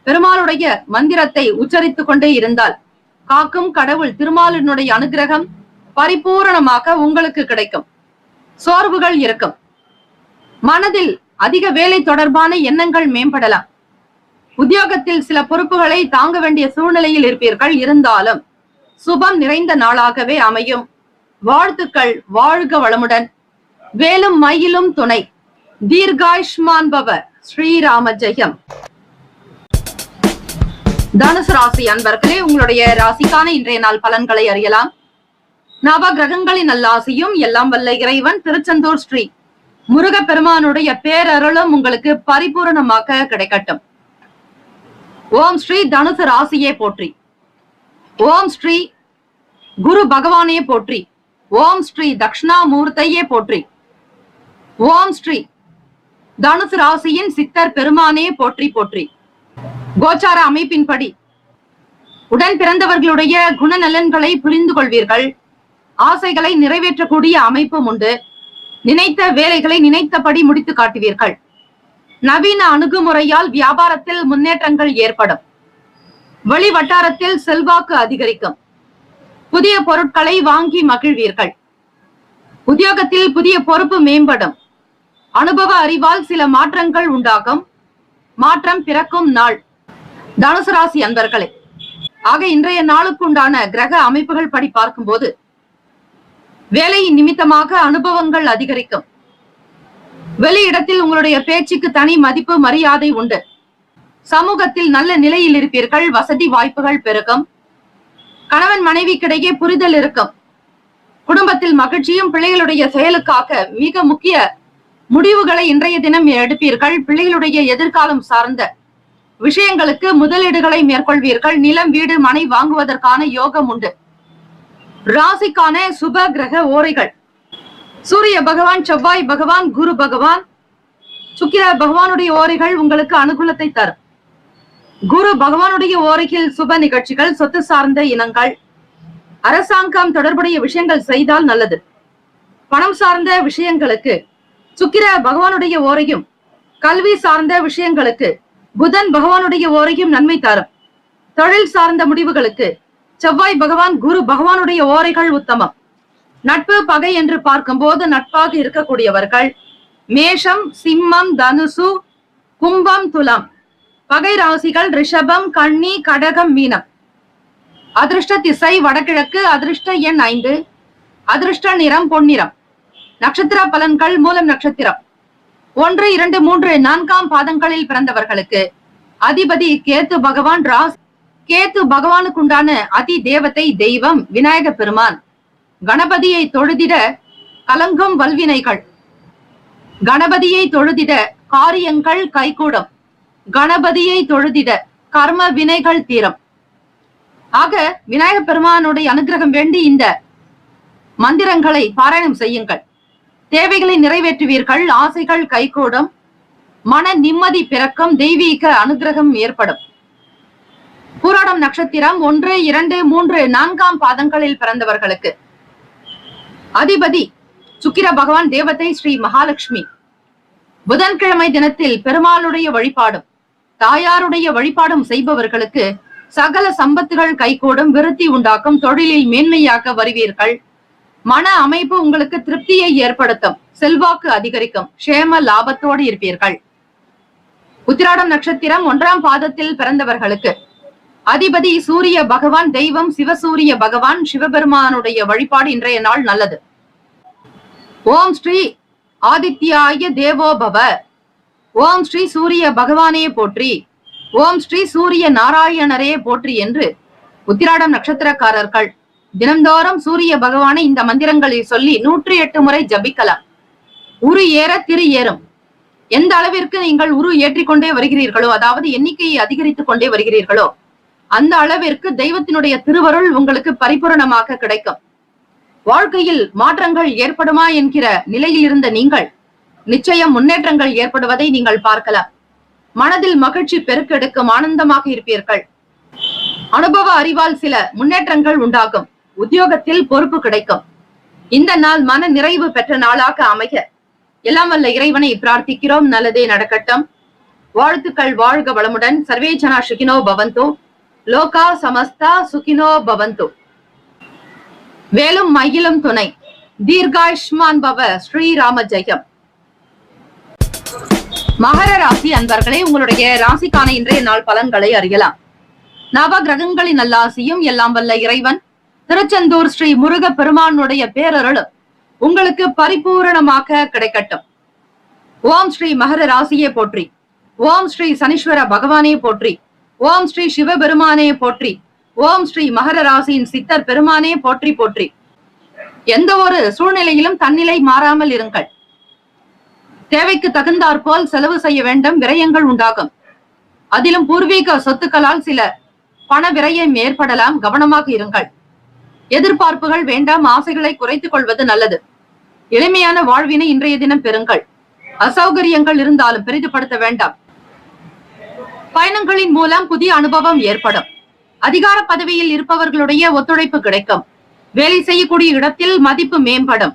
பெருமாளுடைய மந்திரத்தை உச்சரித்துக் கொண்டே இருந்தால் காக்கும் கடவுள் திருமாலினுடைய அனுகிரகம் பரிபூரணமாக உங்களுக்கு கிடைக்கும். சோர்வுகள் இருக்கும். மனதில் அதிக வேலை தொடர்பான எண்ணங்கள் மேம்படலாம். உத்தியோகத்தில் சில பொறுப்புகளை தாங்க வேண்டிய சூழ்நிலையில் இருப்பீர்கள். இருந்தாலும் சுபம் நிறைந்த நாளாகவே அமையும். வாழ்த்துக்கள். வாழ்க வளமுடன். வேலும் மயிலும் துணை. தீர்காயுஷ்மான் பவ. ஸ்ரீராம ஜெயம். தனுசு ராசி அன்பர்களே, உங்களுடைய ராசிக்கான இன்றைய நாள் பலன்களை அறியலாம். நவ கிரகங்களின் நல்லாசியும் எல்லாம் வல்ல இறைவன் திருச்செந்தூர் ஸ்ரீ முருகப்பெருமானுடைய பேரருளும் உங்களுக்கு பரிபூரணமாக கிடைக்கட்டும். ஓம் ஸ்ரீ தனுசு ராசியே போற்றி. ஓம் ஸ்ரீ குரு பகவானே போற்றி. ஓம் ஸ்ரீ தக்ஷணாமூர்த்தையே போற்றி. ஓம் ஸ்ரீ தனுசு ராசியின் சித்தர் பெருமானே போற்றி போற்றி. கோச்சார அமைப்பின்படி உடன் பிறந்தவர்களுடைய குணநலன்களை புரிந்து கொள்வீர்கள். ஆசைகளை நிறைவேற்றக்கூடிய அமைப்பும் உண்டு. நினைத்த வேலைகளை நினைத்தபடி முடித்து காட்டுவீர்கள். நவீன அணுகுமுறையால் வியாபாரத்தில் முன்னேற்றங்கள் ஏற்படும். வெளி வட்டாரத்தில் செல்வாக்கு அதிகரிக்கும். புதிய பொருட்களை வாங்கி மகிழ்வீர்கள். உத்தியோகத்தில் புதிய பொறுப்பு மேம்படும். அனுபவ அறிவால் சில மாற்றங்கள் உண்டாகும். மாற்றம் பிறக்கும் நாள். தனுசு ராசி அன்பர்களே, ஆக இன்றைய நாளுக்குண்டான கிரக அமைப்புகள் படி பார்க்கும்போது வேலையின் நிமித்தமாக அனுபவங்கள் அதிகரிக்கும். வெளியிடத்தில் உங்களுடைய பேச்சுக்கு தனி மதிப்பு மரியாதை உண்டு. சமூகத்தில் நல்ல நிலையில் இருப்பீர்கள். வசதி வாய்ப்புகள் பெருகும். கணவன் மனைவிக்கிடையே புரிதல் இருக்கும். குடும்பத்தில் மகிழ்ச்சியும். பிள்ளைகளுடைய செயலுக்காக மிக முக்கிய முடிவுகளை இன்றைய தினம் எடுப்பீர்கள். பிள்ளைகளுடைய எதிர்காலம் சார்ந்த விஷயங்களுக்கு முதலீடுகளை மேற்கொள்வீர்கள். நிலம், வீடு, மனை வாங்குவதற்கான யோகம் உண்டு. ராசிக்கான சுப கிரக ஓரைகள்: சூரிய பகவான், செவ்வாய் பகவான், குரு பகவான், சுக்கிர பகவானுடைய ஓரைகள் உங்களுக்கு அனுகூலத்தை தரும். குரு பகவானுடைய ஓரையில் சுப நிகழ்ச்சிகள், சொத்து சார்ந்த இனங்கள், அரசாங்கம் தொடர்புடைய விஷயங்கள் செய்தால் நல்லது. பணம் சார்ந்த விஷயங்களுக்கு சுக்கிர பகவானுடைய ஓரையும், கல்வி சார்ந்த விஷயங்களுக்கு புதன் பகவானுடைய ஓரையும் நன்மை தரும். தொழில் சார்ந்த முடிவுகளுக்கு செவ்வாய் பகவான், குரு பகவானுடைய ஓரைகள் உத்தமம். நட்பு பகை என்று பார்க்கும்போது நட்பாக இருக்கக்கூடியவர்கள் மேஷம், சிம்மம், தனுசு, கும்பம், துலாம். பகை ராசிகள் ரிஷபம், கன்னி, கடகம், மீனம். அதிர்ஷ்ட திசை வடகிழக்கு. அதிர்ஷ்ட எண் 5. அதிர்ஷ்ட நிறம் பொன்னிறம். நட்சத்திர பலன்கள்: மூலம் நட்சத்திரம் 1, 2, 3, 4 பாதங்களில் பிறந்தவர்களுக்கு அதிபதி கேத்து பகவான். கேத்து பகவானுக்குண்டான அதி தேவதை தெய்வம் விநாயக பெருமான். கணபதியை தொழுதிட கலங்கும் வல்வினைகள். கணபதியை தொழுதிட காரியங்கள் கைகூடும். கணபதியை தொழுதிட கர்ம வினைகள் தீரும். ஆக விநாயக பெருமானுடைய அனுகிரகம் வேண்டி இந்த மந்திரங்களை பாராயணம் செய்யுங்கள். தேவைகளை நிறைவேற்றுவீர்கள். ஆசைகள் கைகூடும். மன நிம்மதி பிறக்கும். தெய்வீக அனுகிரகம் ஏற்படும். பூராடம் நட்சத்திரம் 1, 2, 3, 4 பாதங்களில் பிறந்தவர்களுக்கு அதிபதி சுக்கிர பகவான், தேவதை ஸ்ரீ மகாலட்சுமி. புதன்கிழமை தினத்தில் பெருமாளுடைய வழிபாடும் தாயாருடைய வழிபாடும் செய்பவர்களுக்கு சகல சம்பத்துகள் கைகூடும். விருத்தி உண்டாக்கும். தொழிலில் மேன்மையாக வருவீர்கள். மன அமைப்பு உங்களுக்கு திருப்தியை ஏற்படுத்தும். செல்வாக்கு அதிகரிக்கும். க்ஷேம லாபத்தோடு இருப்பீர்கள். உத்திராடம் நட்சத்திரம் 1 பாதத்தில் பிறந்தவர்களுக்கு அதிபதி சூரிய பகவான், தெய்வம் சிவசூரிய பகவான். சிவபெருமானுடைய வழிபாடு இன்றைய நாள் நல்லது. ஓம் ஸ்ரீ ஆதித்யாய தேவோ பவ. ஓம் ஸ்ரீ சூரிய பகவானே போற்றி. ஓம் ஸ்ரீ சூரிய நாராயணரே போற்றி என்று உத்திராடம் நட்சத்திரக்காரர்கள் தினந்தோறும் சூரிய பகவானை இந்த மந்திரங்களை சொல்லி 108 முறை ஜபிக்கலாம். உரு ஏற திரு ஏறும். எந்த அளவிற்கு நீங்கள் உரு ஏற்றிக்கொண்டே வருகிறீர்களோ, அதாவது எண்ணிக்கையை அதிகரித்துக் கொண்டே வருகிறீர்களோ, அந்த அளவிற்கு தெய்வத்தினுடைய திருவருள் உங்களுக்கு பரிபூரணமாக கிடைக்கும். வாழ்க்கையில் மாற்றங்கள் ஏற்படுமா என்கிற நிலையில் இருந்த நீங்கள் நிச்சயம் முன்னேற்றங்கள் ஏற்படுவதை நீங்கள் பார்க்கலாம். மனதில் மகிழ்ச்சி பெருக்கெடுக்கும். ஆனந்தமாக இருப்பீர்கள். அனுபவ அறிவால் சில முன்னேற்றங்கள் உண்டாகும். உத்தியோகத்தில் பொறுப்பு கிடைக்கும். இந்த நாள் மன நிறைவு பெற்ற நாளாக அமைய எல்லாம் வல்ல இறைவனை பிரார்த்திக்கிறோம். நல்லதே நடக்கட்டும். வாழ்த்துக்கள், வாழ்க வளமுடன். சர்வே ஜனா சுகினோ பவந்து, லோகா சமஸ்தா சுகினோ பவந்து. வேலும் மயிலும் துணை, தீர்காயுஷ்மான் பவ, ஸ்ரீராம ஜெயம். மகர ராசி அன்பர்களே, உங்களுடைய ராசிக்கான இன்றைய நாள் பலன்களை அறியலாம். நவ கிரகங்களின் நல்லாசியும் எல்லாம் வல்ல இறைவன் திருச்செந்தூர் ஸ்ரீ முருக பெருமானுடைய பேரருளும் உங்களுக்கு பரிபூரணமாக கிடைக்கட்டும். ஓம் ஸ்ரீ மகர ராசியே போற்றி, ஓம் ஸ்ரீ சனீஸ்வர பகவானே போற்றி, ஓம் ஸ்ரீ சிவபெருமானே போற்றி, ஓம் ஸ்ரீ மகர ராசியின் சித்தர் பெருமானே போற்றி போற்றி. எந்த ஒரு சூழ்நிலையிலும் தன்னிலை மாறாமல் இருங்கள். தேவைக்கு தகுந்தாற்போல் செலவு செய்ய வேண்டும், விரயங்கள் உண்டாகும். அதிலும் பூர்வீக சொத்துக்களால் சில பண விரயம் ஏற்படலாம், கவனமாக இருங்கள். எதிர்பார்ப்புகள் வேண்டாம், ஆசைகளை குறைத்துக் கொள்வது நல்லது. எளிமையான வாழ்வினை இன்றைய தினம் பெறுங்கள். அசௌகரியங்கள் இருந்தாலும் பெரிதுபடுத்த வேண்டாம். பயணங்களின் மூலம் புதிய அனுபவம் ஏற்படும். அதிகார பதவியில் இருப்பவர்களுடைய ஒத்துழைப்பு கிடைக்கும். வேலை செய்யக்கூடிய இடத்தில் மதிப்பு மேம்படும்.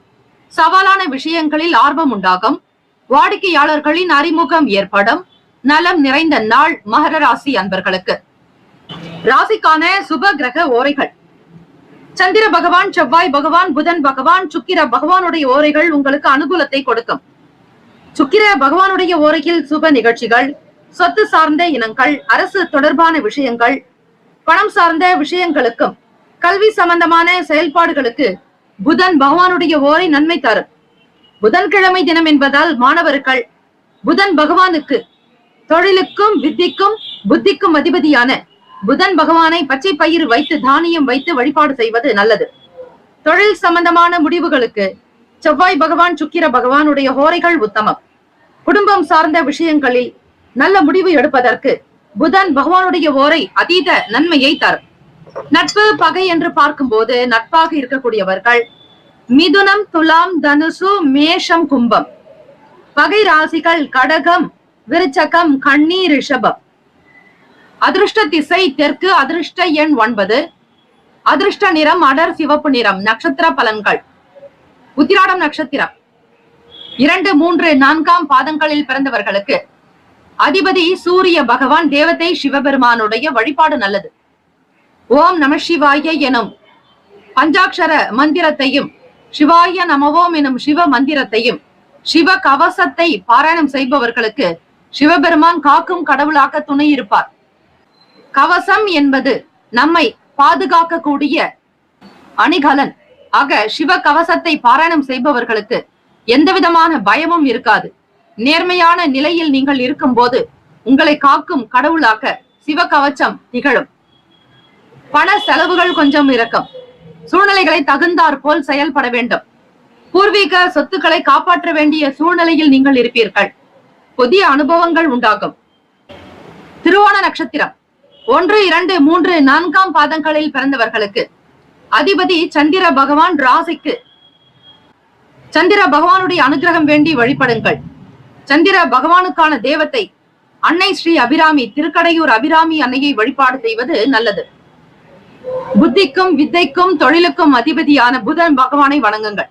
சவாலான விஷயங்களில் ஆர்வம் உண்டாகும். வாடிக்கையாளர்களின் அறிமுகம் ஏற்படும். நலம் நிறைந்த நாள் மகர ராசி அன்பர்களுக்கு. ராசிக்கான சுப கிரக ஓரைகள். சந்திர பகவான், செவ்வாய் பகவான், புதன் பகவான், சுக்கிர பகவானுடைய ஓரைகள் உங்களுக்கு அனுகூலத்தை கொடுக்கும். சுக்கிர பகவானுடைய ஓரையில் சுப நிகழ்ச்சிகள், சொத்து சார்ந்த இனங்கள், அரசு தொடர்பான விஷயங்கள், பணம் சார்ந்த விஷயங்களுக்கும் கல்வி சம்பந்தமான செயல்பாடுகளுக்கு புதன் பகவானுடைய ஓரை நன்மை தரும். புதன்கிழமை தினம் என்பதால் மாணவர்கள் புதன் பகவானுக்கு தொழிலுக்கும் வித்திக்கும் புத்திக்கும் அதிபதியான புதன் பகவானை பச்சை பயிர் வைத்து தானியம் வைத்து வழிபாடு செய்வது நல்லது. தொழில் சம்பந்தமான முடிவுகளுக்கு செவ்வாய் பகவான், சுக்கிர பகவானுடைய ஹோரைகள் உத்தமம். குடும்பம் சார்ந்த விஷயங்களில் நல்ல முடிவு எடுப்பதற்கு புதன் பகவானுடைய ஓரை அதீத நன்மையை தரும். நட்பு பகை என்று பார்க்கும்போது நட்பாக இருக்கக்கூடியவர்கள் மிதுனம், துலாம், தனுசு, மேஷம், கும்பம். பகை ராசிகள் கடகம், விருச்சகம், கன்னி, ரிஷபம். அதிர்ஷ்ட திசை தெற்கு, அதிர்ஷ்ட எண் 9, அதிர்ஷ்ட நிறம் அடர் சிவப்பு நிறம். நட்சத்திர பலன்கள். உத்திராடம் நட்சத்திரம் 2, 3, 4 பாதங்களில் பிறந்தவர்களுக்கு அதிபதி சூரிய பகவான், தேவதை சிவபெருமானுடைய வழிபாடு நல்லது. ஓம் நம சிவாய எனும் பஞ்சாட்சர மந்திரத்தையும், சிவாய நமவோம் எனும் சிவ மந்திரத்தையும், சிவ கவசத்தை பாராயணம் செய்பவர்களுக்கு சிவபெருமான் காக்கும் கடவுளாக துணை இருப்பார். கவசம் என்பது நம்மை பாதுகாக்கக்கூடிய அணிகலன். ஆக சிவ கவசத்தை பாராயணம் செய்பவர்களுக்கு எந்த விதமான பயமும் இருக்காது. நேர்மையான நிலையில் நீங்கள் இருக்கும் போது உங்களை காக்கும் கடவுளாக சிவ கவச்சம் திகழும். பண செலவுகள் கொஞ்சம் இருக்கும். சூழ்நிலைகளை தகுந்தாற் போல் செயல்பட வேண்டும். பூர்வீக சொத்துக்களை காப்பாற்ற வேண்டிய சூழ்நிலையில் நீங்கள் இருப்பீர்கள். புதிய அனுபவங்கள் உண்டாகும். திருவோண நட்சத்திரம் 1, 2, 3, 4 பாதங்களில் பிறந்தவர்களுக்கு அதிபதி சந்திர பகவான், ராசிக்கு சந்திர பகவானுடைய அனுகிரகம் வேண்டி வழிபடுங்கள். சந்திர பகவானுக்கான தேவத்தை அன்னை ஸ்ரீ அபிராமி, திருக்கடையூர் அபிராமி அன்னையை வழிபாடு செய்வது நல்லது. புத்திக்கும் வித்தைக்கும் தொழிலுக்கும் அதிபதியான புதன் பகவானை வணங்குங்கள்.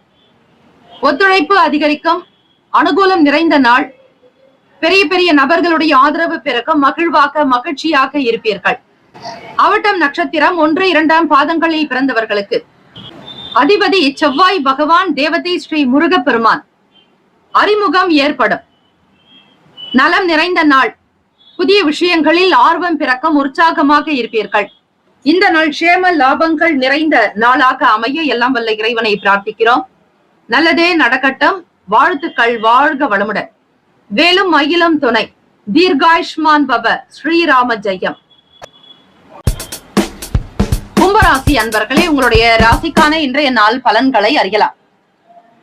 ஒத்துழைப்பு அதிகரிக்கும். அனுகூலம் நிறைந்த நாள். பெரிய பெரிய நபர்களுடைய ஆதரவு பிறக்கும். மகிழ்வாக மகிழ்ச்சியாக இருப்பீர்கள். அவட்டம் நட்சத்திரம் 1, 2 பாதங்களில் பிறந்தவர்களுக்கு அதிபதி செவ்வாய் பகவான், தேவதை ஸ்ரீ முருக பெருமான். அறிமுகம் ஏற்படும். நலம் நிறைந்த நாள். புதிய விஷயங்களில் ஆர்வம் பிறக்கும். உற்சாகமாக இருப்பீர்கள். இந்த நாள் க்ஷேம லாபங்கள் நிறைந்த நாளாக அமைய எல்லாம் வல்ல இறைவனை பிரார்த்திக்கிறோம். நல்லதே நடக்கட்டும். வாழ்த்துக்கள், வாழ்க வளமுடன். வேலும் மயிலும் துணை, தீர்காயுஷ்மான் பவ, ஸ்ரீராம ஜெயம். கும்பராசி அன்பர்களே, உங்களுடைய ராசிக்கான இன்றைய நாள் பலன்களை அறியலாம்.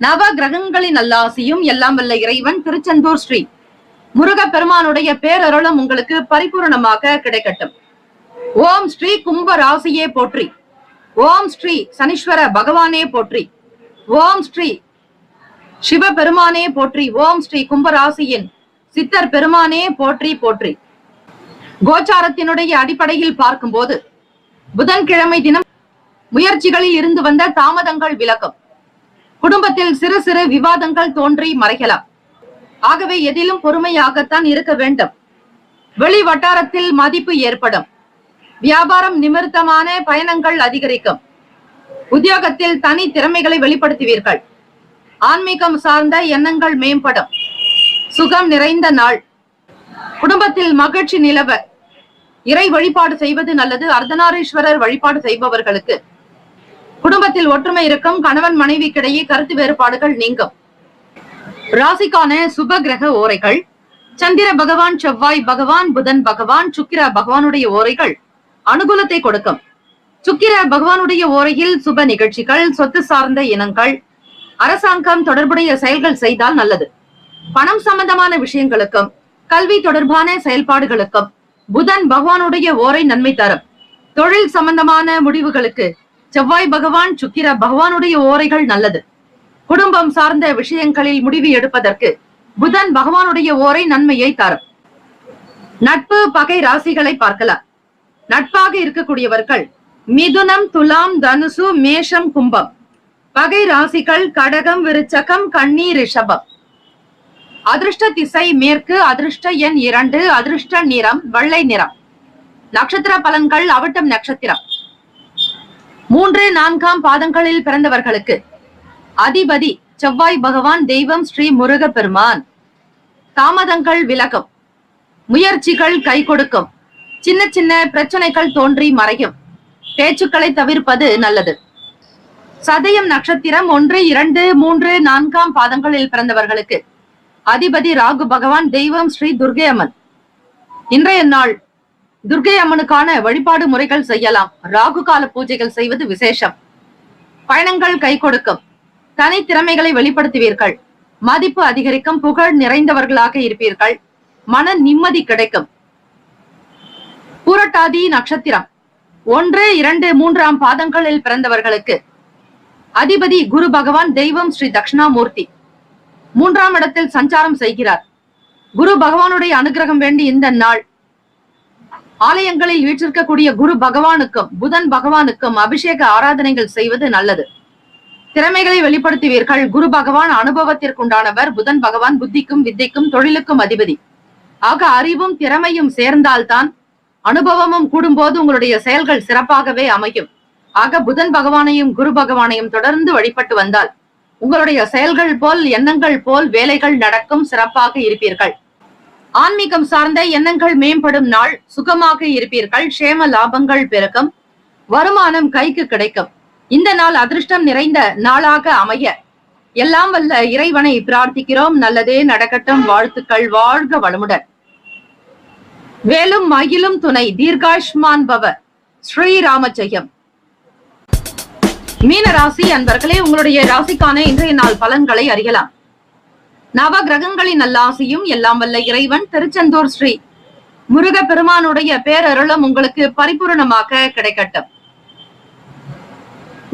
நவ கிரகங்களின் நல்லாசியும் எல்லாம் வல்ல இறைவன் திருச்செந்தூர் ஸ்ரீ முருக பெருமானுடைய பேரருளும் உங்களுக்கு பரிபூரணமாக கிடைக்கட்டும். ஓம் ஸ்ரீ கும்ப ராசியே போற்றி, ஓம் ஸ்ரீ சனீஸ்வர பகவானே போற்றி, ஓம் ஸ்ரீ சிவபெருமானே போற்றி, ஓம் ஸ்ரீ கும்பராசியின் சித்தர் பெருமானே போற்றி போற்றி. கோச்சாரத்தினுடைய அடிப்படையில் பார்க்கும்போது புதன்கிழமை தினம் முயற்சிகளில் இருந்து வந்த தாமதங்கள் விலகும். குடும்பத்தில் சிறு சிறு விவாதங்கள் தோன்றி மறைக்கலாம். ஆகவே எதிலும் பொறுமையாகத்தான் இருக்க வேண்டும். வெளி வட்டாரத்தில் மதிப்பு ஏற்படும். வியாபாரம் நிமித்தமான பயணங்கள் அதிகரிக்கும். உத்தியோகத்தில் தனி திறமைகளை வெளிப்படுத்துவீர்கள். ஆன்மீகம் சார்ந்த எண்ணங்கள் மேம்படும். சுகம் நிறைந்த நாள். குடும்பத்தில் மகிழ்ச்சி நிலவ இறை வழிபாடு செய்வது நல்லது. அர்த்தநாரீஸ்வரர் வழிபாடு செய்பவர்களுக்கு குடும்பத்தில் ஒற்றுமை இருக்கும். கணவன் மனைவிக்கிடையே கருத்து வேறுபாடுகள் நீங்கும். ராசிக்கான சுப கிரக ஓரைகள். சந்திர பகவான், செவ்வாய் பகவான், புதன் பகவான், சுக்கிர பகவானுடைய ஓரைகள் அனுகூலத்தை கொடுக்கும். சுக்கிர பகவானுடைய ஓரையில் சுப நிகழ்ச்சிகள், சொத்து சார்ந்த இனங்கள், அரசாங்கம் தொடர்புடைய செயல்கள் செய்தால் நல்லது. பணம் சம்பந்தமான விஷயங்களுக்கும் கல்வி தொடர்பான செயல்பாடுகளுக்கும் புதன் பகவானுடைய ஓரை நன்மை தரும். தொழில் சம்பந்தமான முடிவுகளுக்கு செவ்வாய் பகவான், சுக்கிர பகவானுடைய ஓரைகள் நல்லது. குடும்பம் சார்ந்த விஷயங்களில் முடிவு எடுப்பதற்கு புதன் பகவானுடைய ஓரை நன்மையை தரும். நட்பு பகை ராசிகளை பார்க்கலாம். நட்பாக இருக்கக்கூடியவர்கள் மிதுனம், துலாம், தனுசு, மேஷம், கும்பம். பகை ராசிகள் கடகம், விருச்சகம், கன்னி, ரிஷபம். அதிர்ஷ்ட திசை மேற்கு. அதிர்ஷ்ட எண் 2. அதிர்ஷ்ட நிறம் வெள்ளை நிறம். நட்சத்திர பலன்கள் அவிட்டம் நட்சத்திரம் 3, 4 பாதங்களில் பிறந்தவர்களுக்கு அதிபதி செவ்வாய் பகவான், தெய்வம் ஸ்ரீ முருக பெருமான். தாமதங்கள் விலகும். முயற்சிகள் கை கொடுக்கும். சின்ன சின்ன பிரச்சனைகள் தோன்றி மறையும். பேச்சுக்களை தவிர்ப்பது நல்லது. சதயம் நட்சத்திரம் 1, 2, 3, 4 பாதங்களில் பிறந்தவர்களுக்கு அதிபதி ராகு பகவான், தெய்வம் ஸ்ரீ துர்கை அம்மன். இன்றைய நாள் துர்கை அம்மனுக்கான வழிபாடு முறைகள் செய்யலாம். ராகு கால பூஜைகள் செய்வது விசேஷம். பயணங்கள் கை கொடுக்கும். தனி திறமைகளை வெளிப்படுத்துவீர்கள். மதிப்பு அதிகரிக்கும். புகழ் நிறைந்தவர்களாக இருப்பீர்கள். மன நிம்மதி கிடைக்கும். பூரட்டாதி நட்சத்திரம் 1, 2, 3 பாதங்களில் பிறந்தவர்களுக்கு அதிபதி குரு பகவான், தெய்வம் ஸ்ரீ தட்சிணாமூர்த்தி. 3ஆம் இடத்தில் சஞ்சாரம் செய்கிறார். குரு பகவானுடைய அனுகிரகம் வேண்டி இந்த நாள் ஆலயங்களில் வீற்றிருக்கக்கூடிய குரு பகவானுக்கும் புதன் பகவானுக்கும் அபிஷேக ஆராதனைகள் செய்வது நல்லது. திறமைகளை வெளிப்படுத்துவீர்கள். குரு பகவான் அனுபவத்திற்குண்டானவர். புதன் பகவான் புத்திக்கும் வித்தைக்கும் தொழிலுக்கும் அதிபதி. ஆக அறிவும் திறமையும் சேர்ந்தால்தான் அனுபவமும் கூடும்போது உங்களுடைய செயல்கள் சிறப்பாகவே அமையும். ஆக புதன் பகவானையும் குரு பகவானையும் தொடர்ந்து வழிபட்டு வந்தால் உங்களுடைய செயல்கள் போல் எண்ணங்கள் போல் வேலைகள் நடக்கும். சிறப்பாக இருப்பீர்கள். ஆன்மீகம் சார்ந்த எண்ணங்கள் மேம்படும் நாள். சுகமாக இருப்பீர்கள். சேம லாபங்கள் பெருக்கும். வருமானம் கைக்கு கிடைக்கும். இந்த நாள் அதிர்ஷ்டம் நிறைந்த நாளாக அமைய எல்லாம் வல்ல இறைவனை பிரார்த்திக்கிறோம். நல்லதே நடக்கட்டும். வாழ்த்துக்கள். வாழ்க வளமுடன். வேலும் மகிழும் துணை. தீர்காஷ்மான் பவ. ஸ்ரீராம ஜெயம். மீன ராசி அன்பர்களே, உங்களுடைய ராசிக்கான இன்றைய நாள் பலன்களை அறியலாம். நவ கிரகங்களின் நல்லாசியும் எல்லாம் வல்ல இறைவன் திருச்செந்தூர் ஸ்ரீ முருக பெருமானுடைய பேரருளும் உங்களுக்கு பரிபூரணமாக கிடைக்கட்டும்.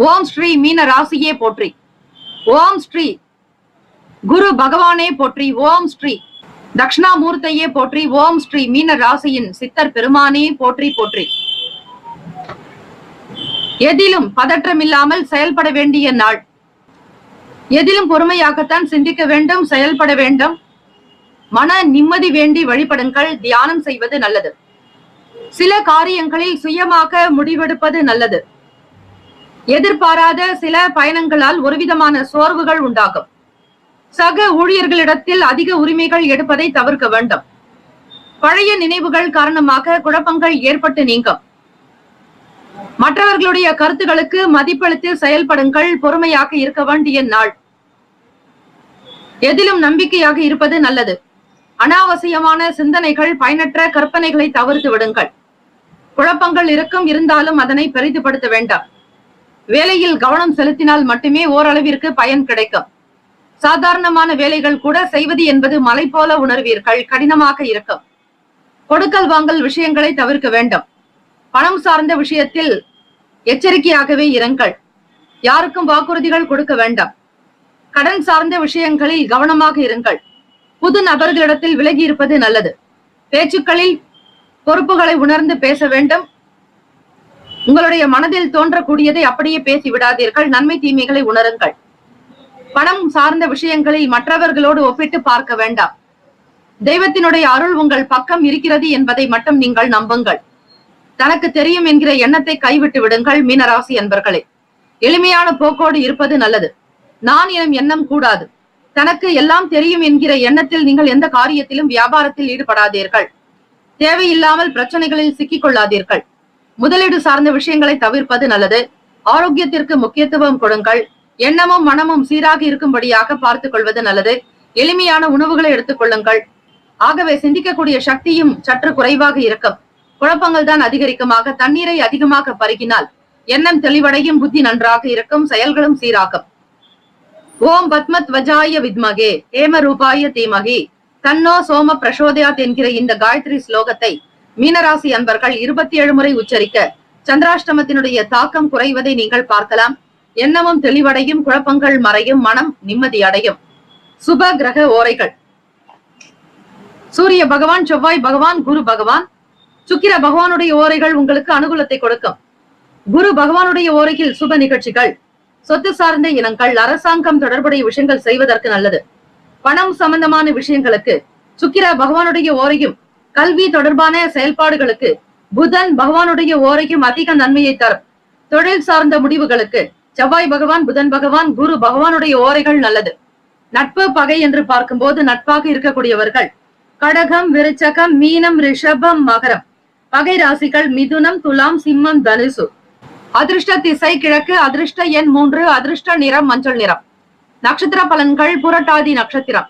ஓம் ஸ்ரீ மீன ராசியே போற்றி. ஓம் ஸ்ரீ குரு பகவானே போற்றி. ஓம் ஸ்ரீ தட்சிணாமூர்த்தியே போற்றி. ஓம் ஸ்ரீ மீன ராசியின் சித்தர் பெருமானே போற்றி போற்றி. எதிலும் பதற்றமில்லாமல் செயல்பட வேண்டிய நாள். எதிலும் பொறுமையாகத்தான் சிந்திக்க வேண்டும், செயல்பட வேண்டும். மன நிம்மதி வேண்டி வழிபடுங்கள். தியானம் செய்வது நல்லது. சில காரியங்களில் சுயமாக முடிவெடுப்பது நல்லது. எதிர்பாராத சில பயணங்களால் ஒருவிதமான சோர்வுகள் உண்டாகும். சக ஊழியர்களிடத்தில் அதிக உரிமைகள் எடுப்பதை தவிர்க்க வேண்டும். பழைய நினைவுகள் காரணமாக குழப்பங்கள் ஏற்பட்டு நீங்கும். மற்றவர்களுடைய கருத்துகளுக்கு மதிப்பளித்து செயல்படுங்கள். பொறுமையாக இருக்க வேண்டிய நாள். எதிலும் நம்பிக்கையாக இருப்பது நல்லது. அனாவசியமான சிந்தனைகள், பயனற்ற கற்பனைகளை தவிர்த்து விடுங்கள். குழப்பங்கள் இருந்தாலும் அதனை பெரிதுபடுத்த வேண்டாம். வேலையில் கவனம் செலுத்தினால் மட்டுமே ஓரளவிற்கு பயன் கிடைக்கும். சாதாரணமான வேலைகள் கூட செய்வது என்பது மலை போல உணர்வீர்கள். கடினமாக இருக்கும். கொடுக்கல் வாங்கல் விஷயங்களை தவிர்க்க வேண்டும். பணம் சார்ந்த விஷயத்தில் எச்சரிக்கையாகவே இருங்கள். யாருக்கும் வாக்குறுதிகள் கொடுக்க வேண்டாம். கடன் சார்ந்த விஷயங்களில் கவனமாக இருங்கள். புது நபர்களிடத்தில் விலகி இருப்பது நல்லது. பேச்சுக்களில் பொறுப்புகளை உணர்ந்து பேச வேண்டும். உங்களுடைய மனதில் தோன்றக்கூடியதை அப்படியே பேசி விடாதீர்கள். நன்மை தீமைகளை உணருங்கள். பணம் சார்ந்த விஷயங்களில் மற்றவர்களோடு ஒப்பிட்டு பார்க்க வேண்டாம். தெய்வத்தினுடைய அருள் உங்கள் பக்கம் இருக்கிறது என்பதை மட்டும் நீங்கள் நம்புங்கள். தனக்கு தெரியும் என்கிற எண்ணத்தை கைவிட்டு விடுங்கள் மீனராசி அன்பர்களே. எளிமையான போக்கோடு இருப்பது நல்லது. நான் எனும் எண்ணம் கூடாது. தனக்கு எல்லாம் தெரியும் என்கிற எண்ணத்தில் நீங்கள் எந்த காரியத்திலும் வியாபாரத்தில் ஈடுபடாதீர்கள். தேவையில்லாமல் பிரச்சனைகளில் சிக்கிக் கொள்ளாதீர்கள். முதலீடு சார்ந்த விஷயங்களை தவிர்ப்பது நல்லது. ஆரோக்கியத்திற்கு முக்கியத்துவம் கொடுங்கள். எண்ணமும் மனமும் சீராக இருக்கும்படியாக பார்த்துக் கொள்வது நல்லது. எளிமையான உணவுகளை எடுத்துக் கொள்ளுங்கள். ஆகவே சிந்திக்கக்கூடிய சக்தியும் சற்று குறைவாக இருக்கும். குழப்பங்கள் தான் அதிகரிக்குமாக. தண்ணீரை அதிகமாக பருகினால் எண்ணம் தெளிவடையும், புத்தி நன்றாக இருக்கும், செயல்களும் சீராகும். ஓம் பத்மத்வஜாய வித்மகே ஹேம ரூபாய தீமகி தன்னோ சோம பிரசோதயாத் என்கிற இந்த காயத்ரி ஸ்லோகத்தை மீனராசி அன்பர்கள் 27 முறை உச்சரிக்க சந்திராஷ்டமத்தினுடைய தாக்கம் குறைவதை நீங்கள் பார்க்கலாம். எண்ணமும் தெளிவடையும், குழப்பங்கள் மறையும், மனம் நிம்மதி அடையும். சுப கிரக ஓரைகள்: சூரிய பகவான், செவ்வாய் பகவான், குரு பகவான். சுக்கிர பகவானுடைய ஓரைகள் உங்களுக்கு அனுகூலத்தை கொடுக்கும். குரு பகவானுடைய ஓரையில் சுப நிகழ்ச்சிகள், சொத்து சார்ந்த இனங்கள், அரசாங்கம் தொடர்புடைய விஷயங்கள் செய்வதற்கு நல்லது. பணம் சம்பந்தமான விஷயங்களுக்கு சுக்கிர பகவானுடைய ஓரையும், கல்வி தொடர்பான செயல்பாடுகளுக்கு புதன் பகவானுடைய ஓரையும் அதிக நன்மையை தரும். தொழில் சார்ந்த முடிவுகளுக்கு செவ்வாய் பகவான், புதன் பகவான், குரு பகவானுடைய ஓரைகள் நல்லது. நட்பு பகை என்று பார்க்கும்போது நட்பாக இருக்கக்கூடியவர்கள் கடகம், விருச்சகம், மீனம், ரிஷபம், மகரம். பகை ராசிகள் மிதுனம், துலாம், சிம்மம், தனுசு. அதிர்ஷ்ட திசை கிழக்கு. அதிர்ஷ்ட எண் 3. அதிர்ஷ்ட நிறம் மஞ்சள் நிறம். நட்சத்திர பலன்கள்: புரட்டாதி நட்சத்திரம்.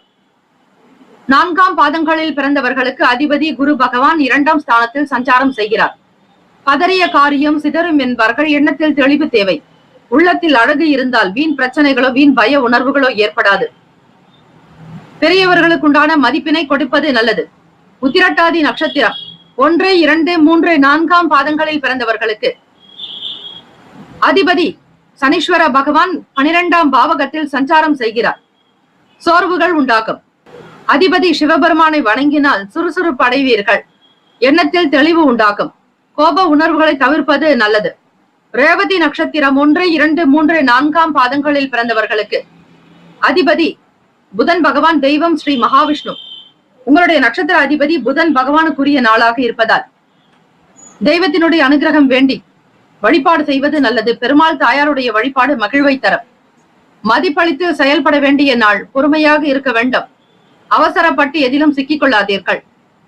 4ஆம் பாதங்களில் பிறந்தவர்களுக்கு அதிபதி குரு பகவான் 2ஆம் ஸ்தானத்தில் சஞ்சாரம் செய்கிறார். பதறிய காரியம் சிதறும் என்பார்கள். எண்ணத்தில் தெளிவு தேவை. உள்ளத்தில் அழகு இருந்தால் வீண் பிரச்சனைகளோ வீண் பய உணர்வுகளோ ஏற்படாது. பெரியவர்களுக்கு உண்டான மதிப்பினை கொடுப்பது நல்லது. உத்திரட்டாதி நட்சத்திரம். 1, 2, 3, 4ஆம் பாதங்களில் பிறந்தவர்களுக்கு அதிபதி சனீஸ்வர பகவான் 12ஆம் பாவகத்தில் சஞ்சாரம் செய்கிறார். சோர்வுகள் உண்டாகும். அதிபதி சிவபெருமானை வணங்கினால் சுறுசுறுப்பு அடைவீர்கள். எண்ணத்தில் தெளிவு உண்டாகும். கோப உணர்வுகளை தவிர்ப்பது நல்லது. ரேவதி நட்சத்திரம். 1, 2, 3, 4ஆம் பாதங்களில் பிறந்தவர்களுக்கு அதிபதி புதன் பகவான், தெய்வம் ஸ்ரீ மகாவிஷ்ணு. உங்களுடைய நட்சத்திர அதிபதி புதன் பகவானுக்குரிய நாளாக இருப்பதால் தெய்வத்தினுடைய அனுகிரகம் வேண்டி வழிபாடு செய்வது நல்லது. பெருமாள் தாயாருடைய வழிபாடு மகிழ்வை தரும். மதிப்பளித்து செயல்பட வேண்டிய நாள். பொறுமையாக இருக்க வேண்டும். அவசரப்பட்டு எதிலும் சிக்கிக் கொள்ளாதீர்கள்.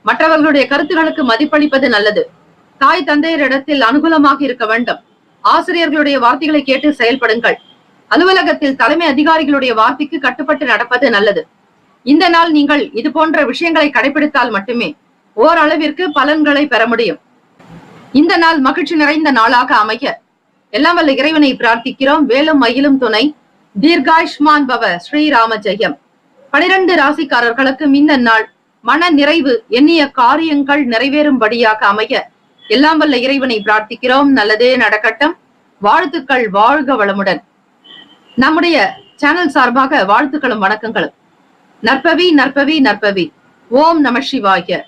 மற்றவர்களுடைய கருத்துகளுக்கு மதிப்பளிப்பது நல்லது. தாய் தந்தையரிடத்தில் அனுகூலமாக இருக்க வேண்டும். ஆசிரியர்களுடைய வார்த்தைகளை கேட்டு செயல்படுங்கள். அலுவலகத்தில் தலைமை அதிகாரிகளுடைய வார்த்தைக்கு கட்டுப்பட்டு நடப்பது நல்லது. இந்த நாள் நீங்கள் இது போன்ற விஷயங்களை கடைபிடித்தால் மட்டுமே ஓரளவிற்கு பலன்களை பெற முடியும். இந்த நாள் மகிழ்ச்சி நிறைந்த நாளாக அமைய எல்லாம் வல்ல இறைவனை பிரார்த்திக்கிறோம். வேலும் மயிலும் துணை. தீர்காயுஷ்மான் பவ. ஸ்ரீராம ஜெயம். 12 ராசிக்காரர்களுக்கும் இந்த நாள் மன நிறைவு, எண்ணிய காரியங்கள் நிறைவேறும்படியாக அமைய எல்லாம் வல்ல இறைவனை பிரார்த்திக்கிறோம். நல்லதே நடக்கட்டும். வாழ்த்துக்கள். வாழ்க வளமுடன். நம்முடைய சேனல் சார்பாக வாழ்த்துக்களும் வணக்கங்களும். நற்பவி நற்பவி நற்பவி. ஓம் நம சிவாய.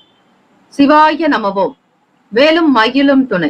சிவாய நமவோம். வேலும் மயிலும் துணை.